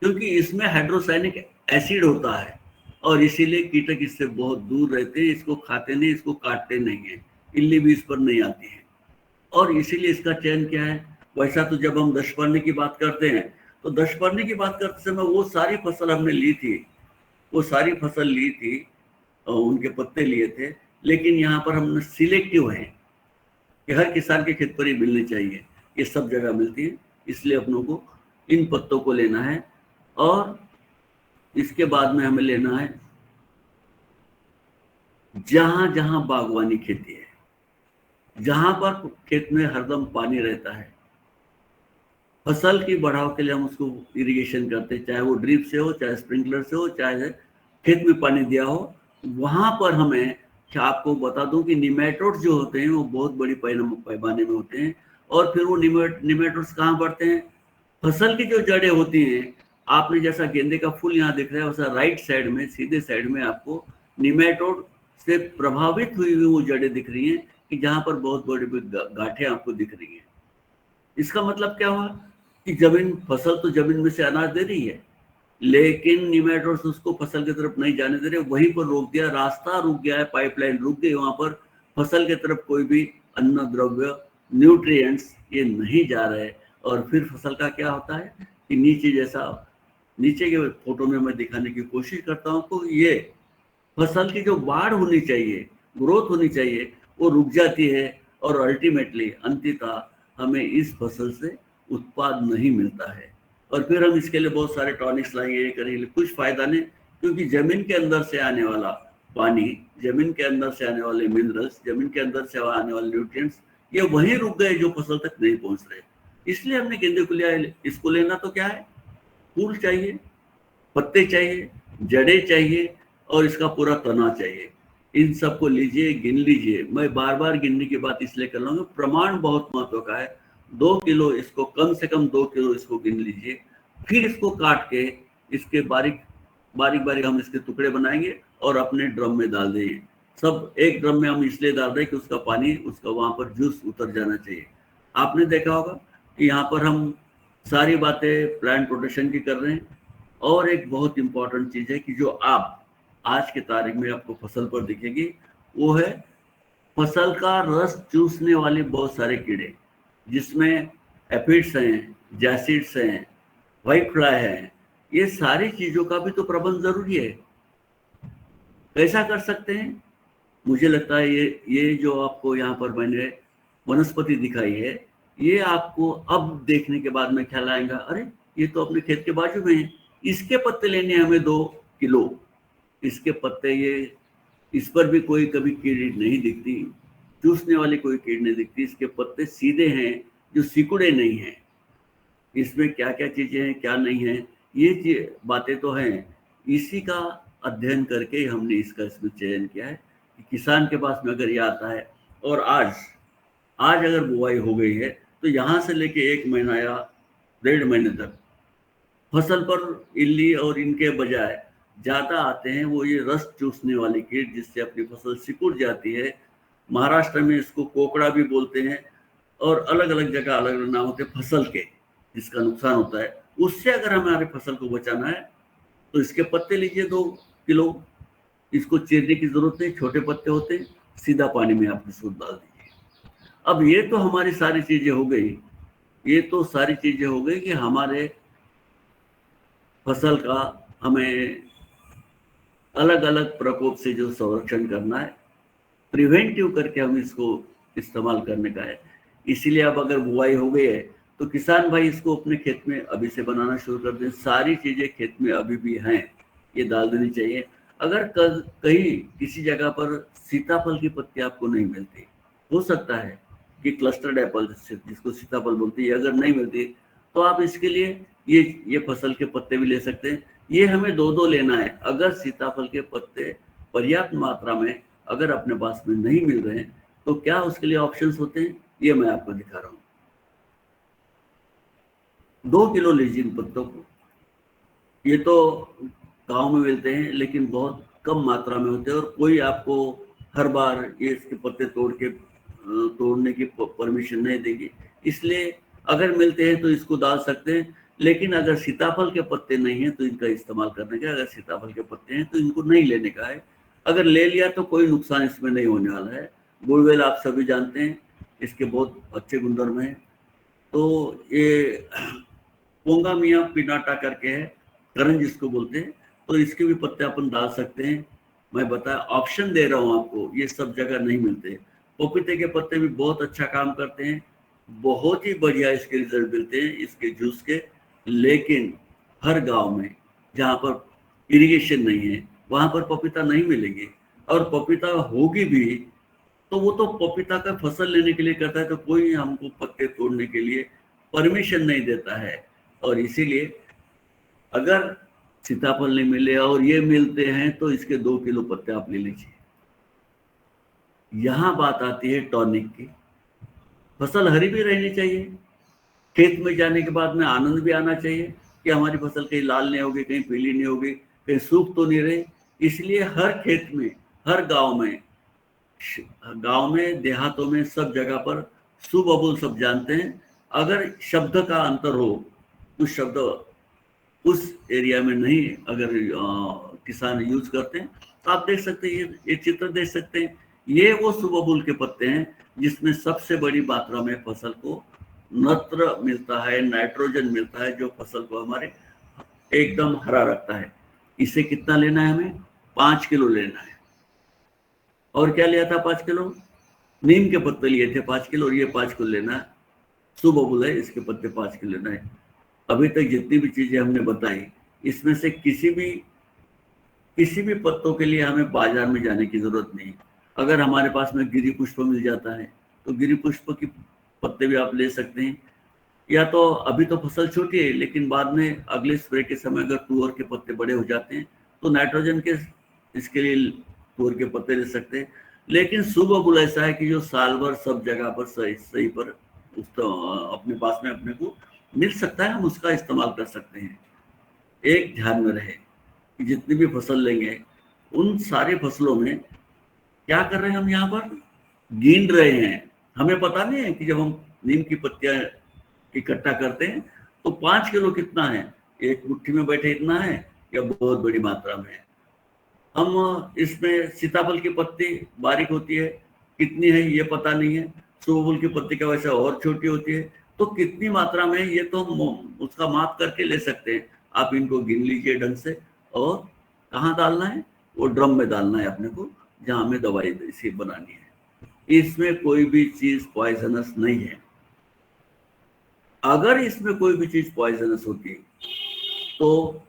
क्योंकि इसमें हाइड्रोसायनिक एसिड होता है और इसीलिए कीटक इससे बहुत दूर रहते हैं, इसको खाते नहीं, इसको काटते नहीं है, इल्ली भी इस पर नहीं आती है। और इसीलिए इसका चयन क्या है। वैसा तो जब हम दशपर्णी की बात करते हैं तो दशपर्णी की बात करते समय वो सारी फसल हमने ली थी, वो सारी फसल ली थी, उनके पत्ते लिए थे, लेकिन यहाँ पर हम सिलेक्टिव हैं कि हर किसान के खेत पर ही मिलनी चाहिए, ये सब जगह मिलती है, इसलिए अपनों को इन पत्तों को लेना है। और इसके बाद में हमें लेना है जहां जहां बागवानी खेती है, जहां पर खेत में हरदम पानी रहता है, फसल की बढ़ाव के लिए हम उसको इरिगेशन करते हैं, चाहे वो ड्रिप से हो, चाहे स्प्रिंकलर से हो, चाहे खेत में पानी दिया हो, वहां पर हमें आपको बता दूं कि निमेटोड्स जो होते हैं वो बहुत बड़ी पैमाने में होते हैं। और फिर वो निमेटोड्स कहाँ बढ़ते हैं? फसल की जो जड़ें होती हैं, आपने जैसा गेंदे का फूल यहाँ दिख रहा है वैसा राइट साइड में, सीधे साइड में आपको निमेटोड से प्रभावित हुई वो जड़ें दिख रही हैं कि जहां पर बहुत बड़ी गांठें आपको दिख रही हैं। इसका मतलब क्या हुआ कि जमीन, फसल तो जमीन में से अनाज दे रही है, लेकिन निमेटोड्स उसको फसल की तरफ नहीं जाने दे रहे, वहीं पर रोक दिया, रास्ता रुक गया है, पाइपलाइन रुक गई, वहां पर फसल की तरफ कोई भी अन्न द्रव्य, न्यूट्रिएंट्स ये नहीं जा रहे। और फिर फसल का क्या होता है कि नीचे, जैसा नीचे के फोटो में मैं दिखाने की कोशिश करता हूँ, तो ये फसल की जो बाढ़ होनी चाहिए, ग्रोथ होनी चाहिए, वो रुक जाती है और अल्टीमेटली अंततः हमें इस फसल से उत्पाद नहीं मिलता है। और फिर हम इसके लिए बहुत सारे टॉनिक्स लाएंगे, ये करेंगे, कुछ फायदा नहीं, क्योंकि जमीन के अंदर से आने वाला पानी, जमीन के अंदर से आने वाले मिनरल्स, जमीन के अंदर से आने वाले न्यूट्रिएंट्स ये वहीं रुक गए जो फसल तक नहीं पहुंच रहे। इसलिए हमने गेंदे को लिया। इसको लेना तो क्या है, फूल चाहिए, पत्ते चाहिए, जड़ें चाहिए और इसका पूरा तना चाहिए। इन सबको लीजिए, गिन लीजिए। मैं बार बार गिनने की बात इसलिए कर रहा हूँ, प्रमाण बहुत महत्व का है। 2 किलो इसको, कम से कम 2 किलो इसको गिन लीजिए। फिर इसको काट के इसके बारीक बारीक हम इसके टुकड़े बनाएंगे और अपने ड्रम में डाल देंगे। सब एक ड्रम में हम इसलिए डाल रहे हैं कि उसका पानी, उसका वहां पर जूस उतर जाना चाहिए। आपने देखा होगा कि यहाँ पर हम सारी बातें प्लांट प्रोटेक्शन की कर रहे हैं। और एक बहुत इंपॉर्टेंट चीज है कि जो आप आज की तारीख में आपको फसल पर दिखेगी, वो है फसल का रस चूसने वाले बहुत सारे कीड़े, जिसमें एफिड्स हैं, जैसिड्स हैं, व्हाइट फ्लाई है। ये सारी चीजों का भी तो प्रबंध जरूरी है। कैसा कर सकते हैं? मुझे लगता है ये जो आपको यहाँ पर मैंने वनस्पति दिखाई है, ये आपको अब देखने के बाद में ख्याल आएगा, अरे ये तो अपने खेत के बाजू में है, इसके पत्ते लेने हैं हमें 2 किलो। इसके पत्ते ये, इस पर भी कोई कभी कीड़ी नहीं दिखती, चूसने वाली कोई कीड़ी नहीं दिखती। इसके पत्ते सीधे हैं, जो सिकुड़े नहीं हैं। इसमें क्या क्या चीजें हैं, क्या नहीं है, ये बातें तो हैं। इसी का अध्ययन करके हमने इसमें चयन किया है कि किसान के पास में अगर ये आता है और आज अगर बुआई हो गई है तो यहाँ से लेके 1 महीना या 1.5 महीने तक फसल पर इल्ली और इनके बजाय ज्यादा आते हैं वो ये रस चूसने वाली कीट, जिससे अपनी फसल सिकुड़ जाती है। महाराष्ट्र में इसको कोकड़ा भी बोलते हैं और अलग अलग जगह अलग अलग नाम होते हैं फसल के, जिसका नुकसान होता है। उससे अगर हमारे फसल को बचाना है तो इसके पत्ते लीजिए 2 किलो। इसको चीरने की जरूरत नहीं, छोटे पत्ते होते हैं, सीधा पानी में आप इसको डाल दीजिए। अब ये तो हमारी सारी चीजें हो गई, ये तो सारी चीजें हो गई कि हमारे फसल का हमें अलग अलग प्रकोप से जो संरक्षण करना है, प्रिवेंटिव करके हम इसको इस्तेमाल करने का है। इसीलिए अब अगर बुआई हो गई है तो किसान भाई इसको अपने खेत में अभी से बनाना शुरू कर दें। सारी चीजें खेत में अभी भी हैं, ये डाल देनी चाहिए। अगर कहीं किसी जगह पर सीताफल की पत्ती आपको नहीं मिलती, हो सकता है कि क्लस्टर्ड एप्पल जिसको सीताफल बोलती है, अगर नहीं मिलती तो आप इसके लिए ये फसल के पत्ते भी ले सकते हैं। ये हमें 2 लेना है। अगर सीताफल के पत्ते पर्याप्त मात्रा में अगर अपने पास में नहीं मिल रहे हैं तो क्या उसके लिए ऑप्शंस होते हैं, ये मैं आपको दिखा रहा हूँ। 2 किलो लीजिए इन पत्तों को। ये तो गांव में मिलते हैं लेकिन बहुत कम मात्रा में होते हैं और कोई आपको हर बार ये इसके पत्ते तोड़ने की परमिशन नहीं देगी। इसलिए अगर मिलते हैं तो इसको डाल सकते हैं, लेकिन अगर सीताफल के पत्ते नहीं हैं तो इनका इस्तेमाल करने का। अगर सीताफल के पत्ते हैं तो इनको नहीं लेने का है। अगर ले लिया तो कोई नुकसान इसमें नहीं होने वाला है। गुड़वेल आप सभी जानते हैं, इसके बहुत अच्छे गुणधर्म हैं। तो ये पोंगा मिया पिनाटा करके है, करंज जिसको बोलते हैं, तो इसके भी पत्ते अपन डाल सकते हैं। मैं ऑप्शन दे रहा हूँ आपको, ये सब जगह नहीं मिलते। पपीते के पत्ते भी बहुत अच्छा काम करते हैं, बहुत ही बढ़िया इसके रिजल्ट मिलते हैं इसके जूस के। लेकिन हर गांव में जहाँ पर इरिगेशन नहीं है वहां पर पपीता नहीं मिलेगी, और पपीता होगी भी तो वो तो पपीता का फसल लेने के लिए करता है, तो कोई हमको पत्ते तोड़ने के लिए परमिशन नहीं देता है। और इसीलिए अगर सीताफल नहीं मिले और ये मिलते हैं तो इसके 2 किलो पत्ते आप ले लीजिए। यहाँ बात आती है टॉनिक की। फसल हरी भी रहनी चाहिए, खेत में जाने के बाद में आनंद भी आना चाहिए कि हमारी फसल कहीं लाल नहीं होगी, कहीं पीली नहीं होगी, कहीं सूख तो नहीं रहे। इसलिए हर खेत में, हर गांव में देहातों में सब जगह पर सुबबुल सब जानते हैं। अगर शब्द का अंतर हो, कुछ शब्द उस एरिया में नहीं अगर किसान यूज करते हैं, तो आप देख सकते हैं, ये चित्र देख सकते हैं। ये वो सुबबुल के पत्ते हैं जिसमें सबसे बड़ी मात्रा में फसल को नत्र मिलता है, नाइट्रोजन मिलता है, जो फसल को हमारे एकदम हरा रखता है। इसे कितना लेना है हमें? 5 किलो लेना है। और क्या लिया था 5 किलो? नीम के पत्ते लिए थे 5 किलो, और ये 5 किलो लेना है। सुबबुल है, इसके पत्ते 5 किलो लेना है। अभी तक जितनी भी चीजें हमने बताई, इसमें से किसी भी पत्तों के लिए हमें बाजार में जाने की जरूरत नहीं। अगर हमारे पास में गिरी पुष्प मिल जाता है तो गिरी पुष्प की पत्ते भी आप ले सकते हैं। या तो अभी तो फसल छोटी है, लेकिन बाद में अगले स्प्रे के समय अगर तुअर के पत्ते बड़े हो जाते हैं तो नाइट्रोजन के इसके लिए तुअर के पत्ते ले सकते हैं। लेकिन सुबबुल ऐसा है कि जो साल भर सब जगह पर सही पर अपने पास में अपने को मिल सकता है, हम उसका इस्तेमाल कर सकते हैं। एक ध्यान में रहे कि जितनी भी फसल लेंगे उन सारे फसलों में क्या कर रहे हैं, हम यहाँ पर गिन रहे हैं। हमें पता नहीं है कि जब हम नीम की पत्तियां इकट्ठा करते हैं तो 5 किलो कितना है, एक मुट्ठी में बैठे इतना है या बहुत बड़ी मात्रा में है। हम इसमें सीताफल की पत्ती बारीक होती है, कितनी है ये पता नहीं है। सुबबुल की पत्ती का वैसे और छोटी होती है, तो कितनी मात्रा में ये तो उसका माप करके ले सकते हैं। आप इनको गिन लीजिए ढंग से, और कहाँ डालना है, वो ड्रम में डालना है अपने को, जहाँ हमें दवाई इसी बनानी है। इसमें कोई भी चीज पॉइजनस नहीं है। अगर इसमें कोई भी चीज पॉइजनस होती तो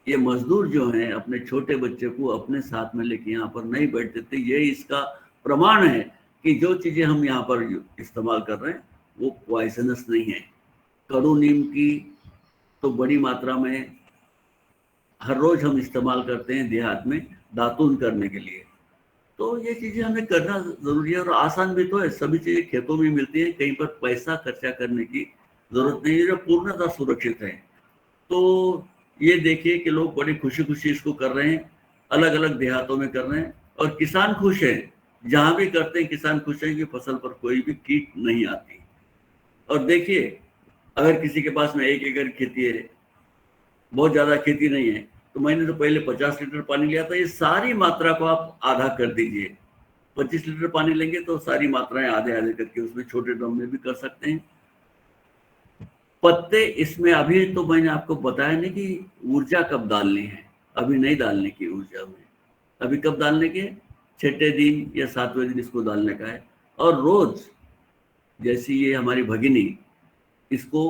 ये मजदूर जो हैं अपने छोटे बच्चे को अपने साथ में लेके यहाँ पर नहीं बैठते थे। ये इसका प्रमाण है कि जो चीजें हम यहाँ पर इस्तेमाल कर रहे हैं वो पॉइजनस नहीं है। कड़ू नीम की तो बड़ी मात्रा में हर रोज हम इस्तेमाल करते हैं देहात में दातून करने के लिए। तो ये चीजें हमें करना जरूरी है और आसान भी तो है। सभी चीजें खेतों में मिलती हैं, कहीं पर पैसा खर्चा करने की जरूरत नहीं है, जो पूर्णतः सुरक्षित है। तो ये देखिए कि लोग बड़ी खुशी खुशी इसको कर रहे हैं, अलग अलग देहातों में कर रहे हैं और किसान खुश है। जहां भी करते हैं किसान खुश है कि फसल पर कोई भी कीट नहीं आती। और देखिए, अगर किसी के पास में 1 एकड़ खेती है, बहुत ज्यादा खेती नहीं है, तो मैंने तो पहले 50 लीटर पानी लिया था। ये सारी मात्रा को आप आधा कर दीजिए। 25 लीटर पानी लेंगे तो सारी मात्राएं आधे आधे करके उसमें छोटे ड्रम में भी कर सकते हैं। पत्ते इसमें अभी तो मैंने आपको बताया नहीं कि ऊर्जा कब डालनी है, अभी नहीं डालने की ऊर्जा में। अभी कब डालने के, 6ठे दिन या 7वें दिन इसको डालने का है। और रोज जैसी ये हमारी भगिनी इसको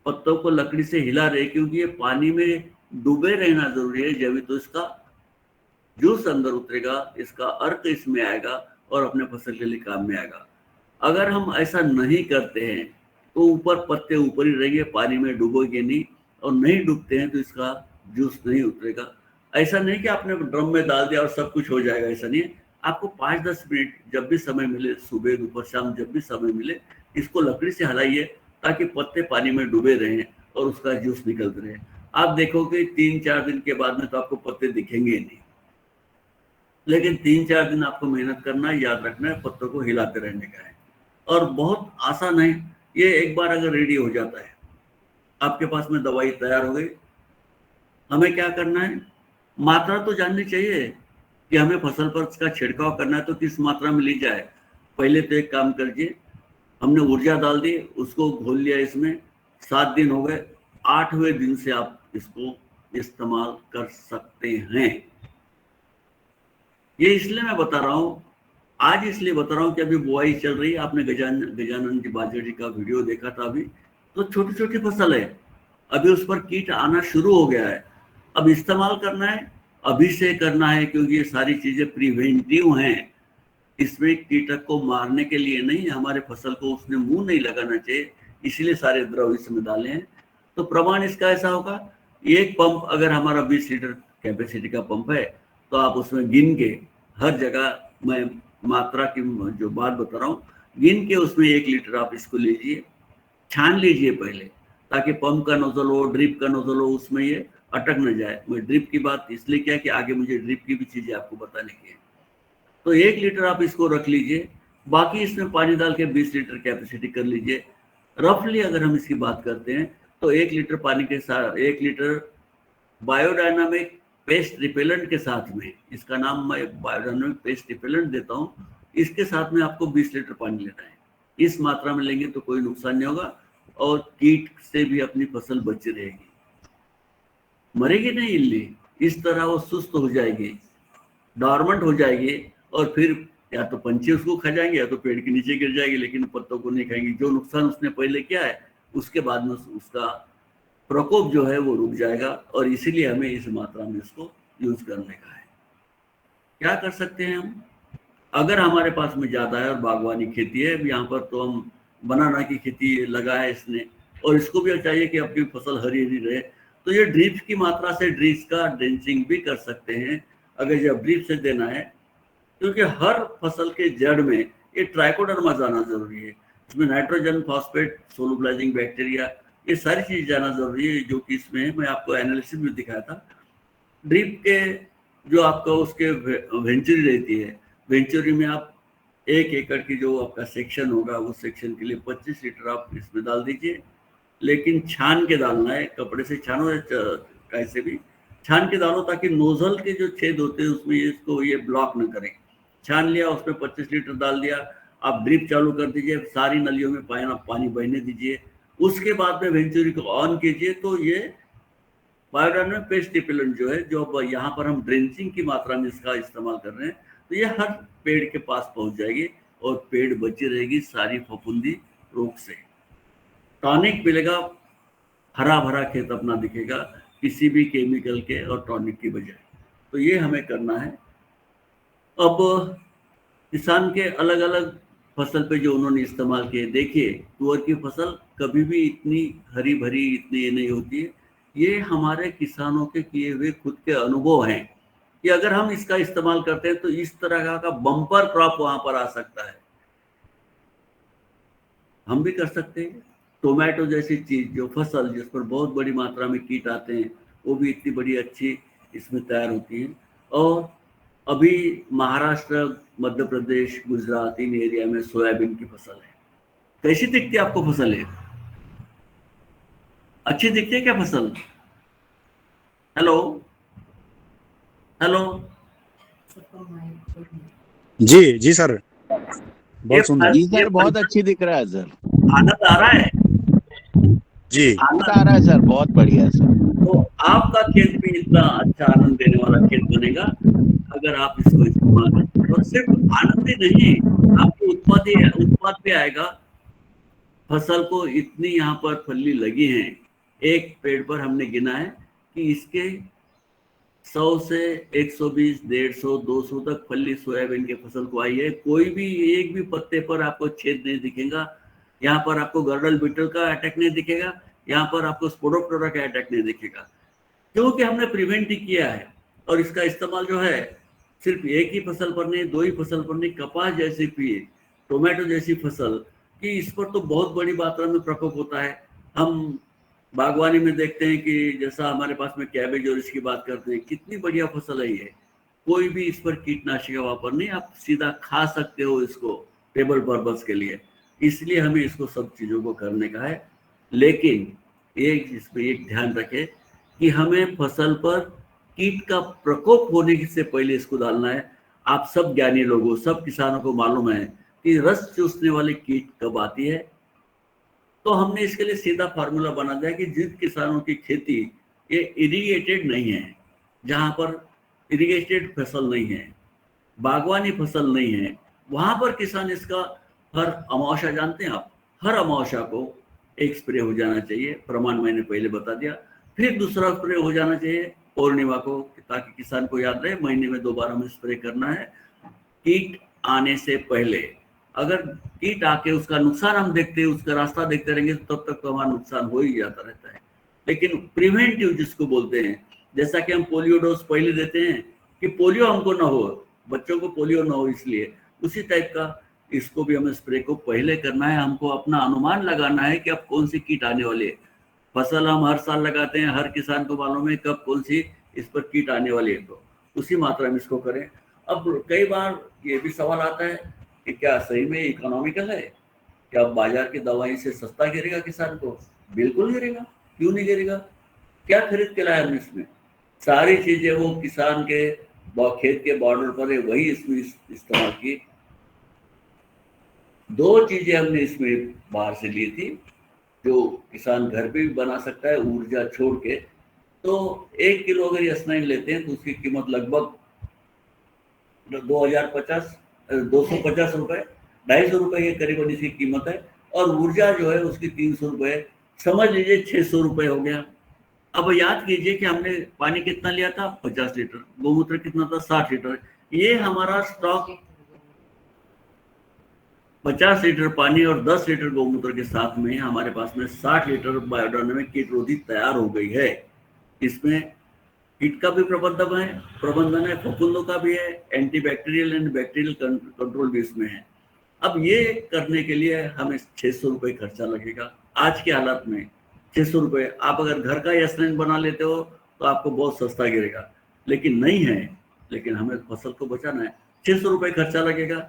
पत्तों को लकड़ी से हिला रहे, क्योंकि ये पानी में डूबे रहना जरूरी है, जब तो इसका जूस अंदर उतरेगा, इसका अर्क इसमें आएगा और अपने फसल के लिए काम में आएगा। अगर हम ऐसा नहीं करते हैं तो ऊपर पत्ते ऊपर ही रहेंगे, पानी में डूबोगे नहीं, और नहीं डूबते हैं तो इसका जूस नहीं उतरेगा। ऐसा नहीं कि आपने ड्रम में डाल दिया और सब कुछ हो जाएगा, ऐसा नहीं है। आपको 5-10 मिनट जब भी समय मिले, सुबह दोपहर शाम जब भी समय मिले, इसको लकड़ी से हिलाइए ताकि पत्ते पानी में डूबे रहें और उसका जूस निकलते रहे। आप देखोगे 3-4 दिन के बाद में तो आपको पत्ते दिखेंगे नहीं, लेकिन 3-4 दिन आपको मेहनत करना है, याद रखना है, पत्तों को हिलाते रहने का है। और बहुत आसान है ये। एक बार अगर रेडी हो जाता है, आपके पास में दवाई तैयार हो गई, हमें क्या करना है, मात्रा तो जाननी चाहिए कि हमें फसल पर इसका छिड़काव करना है तो किस मात्रा में ली जाए। पहले तो एक काम करिए, हमने ऊर्जा डाल दी, उसको घोल लिया इसमें, 7 दिन हो गए, 8वें दिन से आप इसको इस्तेमाल कर सकते हैं। ये इसलिए मैं बता रहा हूँ, आज इसलिए बता रहा हूँ कि अभी बुआई चल रही है। आपने गजानन जी बाजरे जी का वीडियो देखा था अभी, तो छोटी छोटी फसल है, अभी उस पर कीट आना शुरू हो गया है। अब इस्तेमाल करना है, अभी से करना है, क्योंकि ये सारी चीजें प्रिवेंटिव हैं। इसमें कीटक को मारने के लिए नहीं, हमारे फसल को उसने मुंह नहीं लगाना चाहिए, इसलिए सारे द्रव इसमें डाले हैं। तो प्रमाण इसका ऐसा होगा, एक पंप अगर हमारा 20 लीटर कैपेसिटी का पंप है तो आप उसमें गिन के हर जगह, मैं मात्रा की जो बात बता रहा हूँ, गिन के उसमें 1 लीटर आप इसको लीजिए, छान लीजिए पहले, ताकि पंप का नोजल हो, ड्रिप का नोजल हो, उसमें ये अटक न जाए। मैं ड्रिप की बात इसलिए किया कि आगे मुझे ड्रिप की भी चीजें आपको बताने की है। तो 1 लीटर आप इसको रख लीजिए, बाकी इसमें पानी डाल के 20 लीटर कैपेसिटी कर लीजिए। रफली अगर हम इसकी बात करते हैं तो 1 लीटर पानी के साथ 1 लीटर बायोडायनामिक पेस्ट रिपेलेंट के साथ में, इसका नाम मैं बायोडायनामिक पेस्ट रिपेलेंट देता हूँ, इसके साथ में आपको 20 लीटर पानी लेना है। इस मात्रा में लेंगे तो कोई नुकसान नहीं होगा और कीट से भी अपनी फसल बची रहेगी, मरेगी नहीं इल्ली। इस तरह वो सुस्त हो जाएगी, डॉर्मेंट हो जाएगी, और फिर या तो पंछी उसको खा जाएंगे या तो पेड़ के नीचे गिर जाएगी, लेकिन पत्तों को नहीं खाएंगी। जो नुकसान उसने पहले किया है उसके बाद में उसका प्रकोप जो है वो रुक जाएगा, और इसीलिए हमें इस मात्रा में इसको यूज करने का है। क्या कर सकते हैं हम, अगर हमारे पास में ज्यादा है और बागवानी खेती है, यहाँ पर तो हम बनाना की खेती लगा है इसने, और इसको भी चाहिए कि अपनी फसल हरी हरी रहे, तो ये ड्रिप की मात्रा से ड्रिप का ड्रेंचिंग भी कर सकते हैं अगर जब ड्रिप से देना है, क्योंकि हर फसल के जड़ में ये ट्राइकोडर्मा जाना जरूरी है। इसमें नाइट्रोजन, फॉस्फेट, सोलुबलाइजिंग बैक्टीरिया, ये सारी चीज जाना जरूरी है, जो कि इसमें मैं आपको एनालिसिस में दिखाया था। ड्रिप के जो आपका उसके वेंचुरी रहती है, वेंचुरी में आप 1 एकड़ की जो आपका सेक्शन होगा, उस सेक्शन के लिए 25 लीटर आप इसमें डाल दीजिए, लेकिन छान के डालना है, कपड़े से छानो या कैसे भी छान के डालो, ताकि नोजल के जो छेद होते हैं उसमें इसको ये ब्लॉक न करें। छान लिया, उसमें 25 लीटर डाल दिया, आप ड्रिप चालू कर दीजिए, सारी नलियों में पानी बहने दीजिए, उसके बाद में वेंचुरी को ऑन कीजिए। तो ये बायोडायनामिक पेस्ट रिपेलेंट जो है, जो यहाँ पर हम ड्रेंचिंग की मात्रा में इसका इस्तेमाल कर रहे हैं, तो ये हर पेड़ के पास पहुंच जाएगी और पेड़ बची रहेगी सारी फफूंदी रोग से। टॉनिक मिलेगा, हरा भरा खेत अपना दिखेगा, किसी भी केमिकल के और टॉनिक की बजाय। तो ये हमें करना है। अब किसान के अलग अलग फसल पे जो उन्होंने इस्तेमाल किए, देखिए तुअर की फसल कभी भी इतनी हरी भरी इतनी ये नहीं होती है। ये हमारे किसानों के किए हुए खुद के अनुभव हैं कि अगर हम इसका इस्तेमाल करते हैं तो इस तरह का बम्पर क्रॉप वहां पर आ सकता है, हम भी कर सकते हैं। टोमेटो जैसी चीज, जो फसल जिस पर बहुत बड़ी मात्रा में कीट आते हैं, वो भी इतनी बड़ी अच्छी इसमें तैयार होती है। और अभी महाराष्ट्र, मध्य प्रदेश, गुजरात इन एरिया में सोयाबीन की फसल है। कैसी दिखती है आपको फसल है? अच्छी दिखती है क्या फसल? Hello hello. सबका माइक जी जी सर, ये बहुत सुंदर। जी ये सर, बहुत अच्छी दिख रहा है सर। आनंद आ रहा है? जी आनंद आ रहा है सर, बहुत बढ़िया सर। तो आपका खेत भी इतना अच्छा आनंद देने वाला खेत बनेगा अगर आप इसको इस्तेमाल करें। और सिर्फ आनंद ही नहीं, आपको उत्पाद भी आएगा। फसल को इतनी यहाँ पर फली लगी हैं, एक पेड़ पर हमने गिना है कि इसके 100 से 120, 150, 200 तक फली सोयाबीन की फसल को आई है। कोई भी एक भी पत्ते पर आपको छेद नहीं दिखेगा। यहाँ पर आपको गर्डल बीटल का अटैक नहीं दिखेगा, यहाँ पर आपको स्पोडोप्टेरा का अटैक नहीं दिखेगा, क्योंकि हमने प्रिवेंट ही किया है। और इसका इस्तेमाल जो है सिर्फ एक ही फसल पर नहीं, दो ही फसल पर नहीं, कपास जैसी भी, टोमेटो जैसी फसल कि इस पर तो बहुत बड़ी मात्रा में प्रकोप होता है। हम बागवानी में देखते हैं कि जैसा हमारे पास में कैबेज और इसकी बात करते हैं, कितनी बढ़िया फसल है ये, कोई भी इस पर कीटनाशक का वापर नहीं, आप सीधा खा सकते हो इसको टेबल पर्पस के लिए। इसलिए हमें इसको सब चीजों को करने का है। लेकिन एक इसमें एक ध्यान रखें कि हमें फसल पर कीट का प्रकोप होने से पहले इसको डालना है। आप सब ज्ञानी लोगों, सब किसानों को मालूम है कि रस चूसने वाली कीट कब आती है। तो हमने इसके लिए सीधा फार्मूला बना दिया कि जिन किसानों की खेती ये इरिगेटेड नहीं है, जहां पर इरिगेटेड फसल नहीं है, बागवानी फसल नहीं है, वहां पर किसान इसका हर अमावस्या, जानते हैं आप, हर अमावस्या को एक स्प्रे हो जाना चाहिए। प्रमाण मैंने पहले बता दिया। फिर दूसरा स्प्रे हो जाना चाहिए पूर्णिमा को, ताकि किसान को याद रहे महीने में 2 बार हमें स्प्रे करना है कीट आने से पहले। अगर कीट आके उसका नुकसान हम देखते हैं, उसका रास्ता देखते रहेंगे, तो तब तक तो हमारा नुकसान हो ही जाता रहता है। लेकिन प्रिवेंटिव जिसको बोलते हैं, जैसा कि हम पोलियो डोज पहले देते हैं कि पोलियो हमको ना हो, बच्चों को पोलियो ना हो, इसलिए उसी टाइप का इसको भी हमें स्प्रे को पहले करना है। हमको अपना अनुमान लगाना है कि अब कौन सी कीट आने वाली है। फसल हम हर साल लगाते हैं, हर किसान को मालूम है कब कौन सी इस पर कीट आने वाली है, तो उसी मात्रा में इसको करें। अब कई बार ये भी सवाल आता है कि क्या सही में इकोनॉमिकल है, क्या बाजार की दवाई से सस्ता गिरेगा किसान को? बिल्कुल गिरेगा, क्यों नहीं गिरेगा? क्या खरीद के लाए हमने इसमें? सारी चीजें वो किसान के खेत के बॉर्डर पर है, वही इसमें इस्तेमाल की। 2 चीजें हमने इसमें बाहर से ली थी जो किसान घर पे भी बना सकता है ऊर्जा छोड़ के। तो 1 किलो अगर यस्नाइन लेते हैं तो उसकी कीमत लगभग 250 रुपए, 250 रुपए के करीबन इसकी कीमत है। और ऊर्जा जो है उसकी 300 रुपए, समझ लीजिए 600 रुपए हो गया। अब याद कीजिए कि हमने पानी कितना लिया था, 50 लीटर, गोमूत्र कितना था, 60 लीटर। ये हमारा स्टॉक 50 लीटर पानी और 10 लीटर गोमूत्र के साथ में हमारे पास में 60 लीटर बायोडायनामिक कीट रोधी तैयार हो गई है। इसमें कीट का भी प्रबंधन है, फफूंदों का भी है, एंटीबैक्टीरियल एंड बैक्टीरियल कंट्रोल भी इसमें है। अब ये करने के लिए हमें 600 रुपये खर्चा लगेगा आज की हालत में। 600 रुपये आप अगर घर का यस्नाइन बना लेते हो तो आपको बहुत सस्ता गिरेगा, लेकिन नहीं है, लेकिन हमें फसल को बचाना है। 600 रुपये खर्चा लगेगा।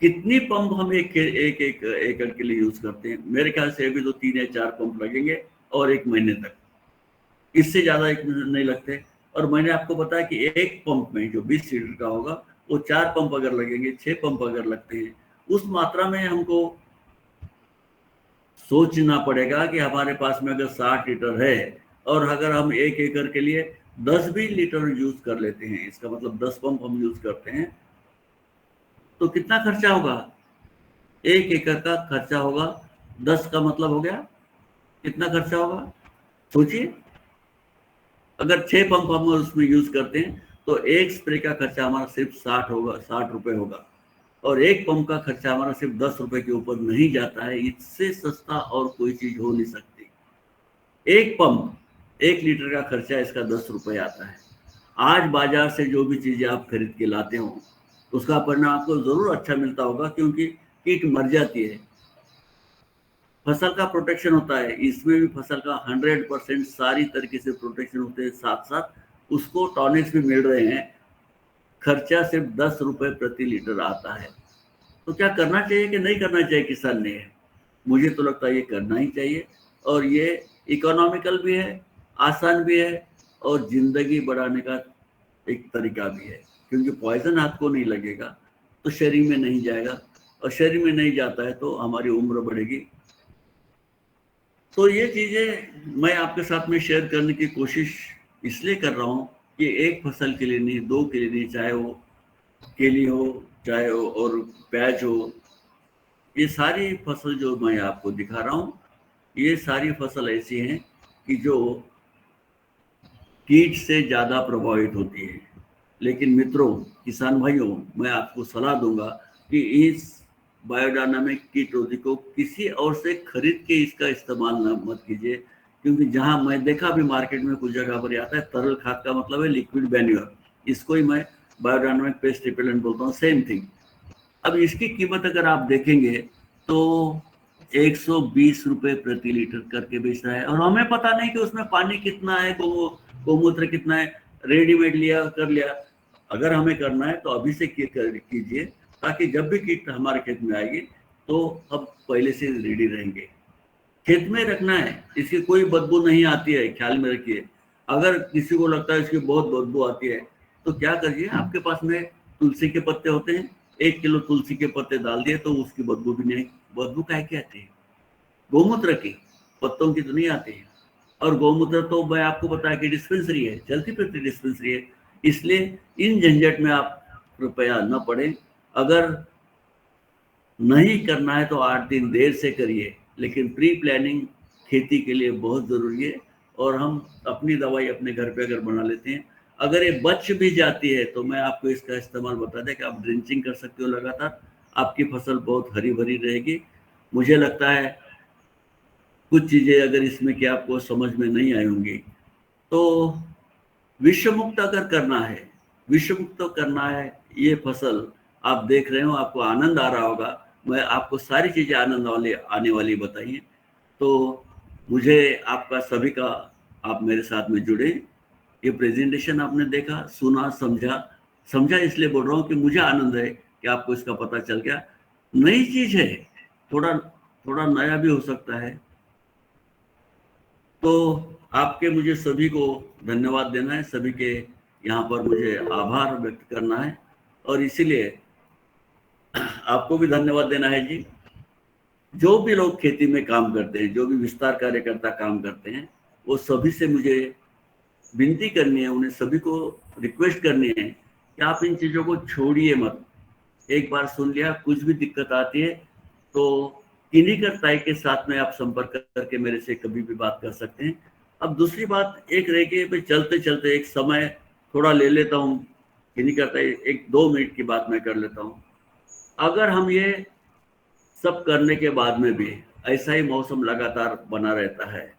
कितनी पंप हम एक एकड़ के लिए यूज करते हैं? मेरे ख्याल से अभी तो 3 या 4 पंप लगेंगे और 1 महीने तक, इससे ज्यादा एक नहीं लगते। और मैंने आपको बताया कि एक पंप में जो 20 लीटर का होगा वो 4 पंप अगर लगेंगे, 6 पंप अगर लगते हैं, उस मात्रा में हमको सोचना पड़ेगा कि हमारे पास में अगर 60 लीटर है और अगर हम 1 एकड़ के लिए 10 भी लीटर यूज कर लेते हैं, इसका मतलब 10 पंप हम यूज करते हैं, तो कितना खर्चा होगा? 1 एकड़ का खर्चा होगा, 10 का मतलब हो गया कितना खर्चा होगा, सोचिए। अगर 6 पंप हम उसमें यूज करते हैं तो एक स्प्रे का खर्चा हमारा सिर्फ 60 रुपए होगा, और एक पंप का खर्चा हमारा सिर्फ 10 रुपए के ऊपर नहीं जाता है। इससे सस्ता और कोई चीज हो नहीं सकती। एक पंप 1 लीटर का खर्चा इसका 10 रुपए आता है। आज बाजार से जो भी चीजें आप खरीद के लाते हो उसका परिणाम आपको जरूर अच्छा मिलता होगा, क्योंकि कीट मर जाती है, फसल का प्रोटेक्शन होता है, इसमें भी फसल का 100% सारी तरीके से प्रोटेक्शन होते हैं, साथ साथ उसको टॉनिक्स भी मिल रहे हैं। खर्चा सिर्फ 10 रुपए प्रति लीटर आता है। तो क्या करना चाहिए कि नहीं करना चाहिए किसान ने? मुझे तो लगता है ये करना ही चाहिए, और ये इकोनॉमिकल भी है, आसान भी है, और जिंदगी बढ़ाने का एक तरीका भी है, क्योंकि पॉइजन हाथ को नहीं लगेगा तो शरीर में नहीं जाएगा, और शरीर में नहीं जाता है तो हमारी उम्र बढ़ेगी। तो ये चीजें मैं आपके साथ में शेयर करने की कोशिश इसलिए कर रहा हूँ कि एक फसल के लिए नहीं, 2 के लिए नहीं, चाहे वो केली हो, चाहे वो और प्याज हो, ये सारी फसल जो मैं आपको दिखा रहा हूँ, ये सारी फसल ऐसी हैं कि जो कीट से ज्यादा प्रभावित होती है। लेकिन मित्रों, किसान भाइयों, मैं आपको सलाह दूंगा कि इस बायोडायनामिक कीटरोधी को किसी और से खरीद के इसका इस्तेमाल मत कीजिए, क्योंकि जहां मैं देखा भी मार्केट में कुछ जगह पर आता है, तरल खाद का मतलब है लिक्विड मैन्योर, इसको ही मैं बायोडायनामिक पेस्ट रिपेलेंट बोलता हूँ, सेम थिंग। अब इसकी कीमत अगर आप देखेंगे तो 120 रुपए प्रति लीटर करके बेच रहा है, और हमें पता नहीं कि उसमें पानी कितना है, गोमूत्र कितना है, रेडीमेड लिया कर लिया। अगर हमें करना है तो अभी से कीजिए, ताकि जब भी कीट हमारे खेत में आएगी तो हम पहले से रेडी रहेंगे। खेत में रखना है, इसकी कोई बदबू नहीं आती है, ख्याल में रखिए। अगर किसी को लगता है इसकी बहुत बदबू आती है तो क्या करिए, आपके पास में तुलसी के पत्ते होते हैं, 1 किलो तुलसी के पत्ते डाल दिए तो उसकी बदबू भी नहीं, बदबू काहे की आती है? गोमूत्र की, पत्तों की तो नहीं आती है। और गोमूत्र तो मैं आपको बताया कि डिस्पेंसरी है, चलती फिरती डिस्पेंसरी है, इसलिए इन झंझट में आप कृपया न पड़े। अगर नहीं करना है तो 8 दिन देर से करिए, लेकिन प्री प्लानिंग खेती के लिए बहुत जरूरी है। और हम अपनी दवाई अपने घर पे अगर बना लेते हैं, अगर ये बच भी जाती है तो मैं आपको इसका इस्तेमाल बता दें कि आप ड्रिंचिंग कर सकते हो लगातार, आपकी फसल बहुत हरी भरी रहेगी। मुझे लगता है कुछ चीजें अगर इसमें कि आपको समझ में नहीं आई होंगी, तो विषय मुक्त अगर करना है, विषय मुक्त करना है, ये फसल आप देख रहे हो, आपको आनंद आ रहा होगा। मैं आपको सारी चीजें आनंद वाली आने वाली बताई हैं। तो मुझे आपका सभी का, आप मेरे साथ में जुड़े, ये प्रेजेंटेशन आपने देखा, सुना, समझा इसलिए बोल रहा हूँ कि मुझे आनंद है कि आपको इसका पता चल गया। नई चीज है, थोड़ा नया भी हो सकता है। तो आपके मुझे सभी को धन्यवाद देना है, सभी के यहाँ पर मुझे आभार व्यक्त करना है, और इसीलिए आपको भी धन्यवाद देना है जी। जो भी लोग खेती में काम करते हैं, जो भी विस्तार कार्यकर्ता काम करते हैं, वो सभी से मुझे विनती करनी है, उन्हें सभी को रिक्वेस्ट करनी है कि आप इन चीजों को छोड़िए मत। एक बार सुन लिया, कुछ भी दिक्कत आती है तो किन्हीं करताई के साथ में आप संपर्क करके मेरे से कभी भी बात कर सकते हैं। अब दूसरी बात एक रह गई, भाई चलते चलते एक समय थोड़ा ले लेता हूँ, किन्हीं करताई 1-2 मिनट की बात मैं कर लेता हूँ। अगर हम ये सब करने के बाद में भी ऐसा ही मौसम लगातार बना रहता है,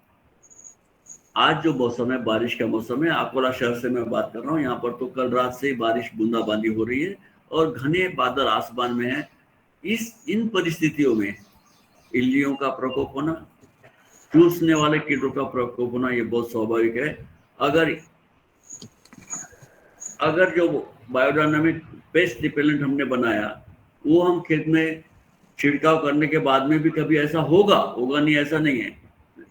आज जो मौसम है बारिश का मौसम है, अकोला शहर से मैं बात कर रहा हूँ, यहाँ पर तो कल रात से ही बारिश बूंदाबांदी हो रही है और घने बादल आसमान में है। इन परिस्थितियों में इल्लियों का प्रकोप होना, चूसने वाले कीटों का प्रकोप होना, ये बहुत स्वाभाविक है। अगर जो बायोडायनामिक पेस्ट रिपेलेंट हमने बनाया वो हम खेत में छिड़काव करने के बाद में भी कभी ऐसा होगा नहीं, ऐसा नहीं है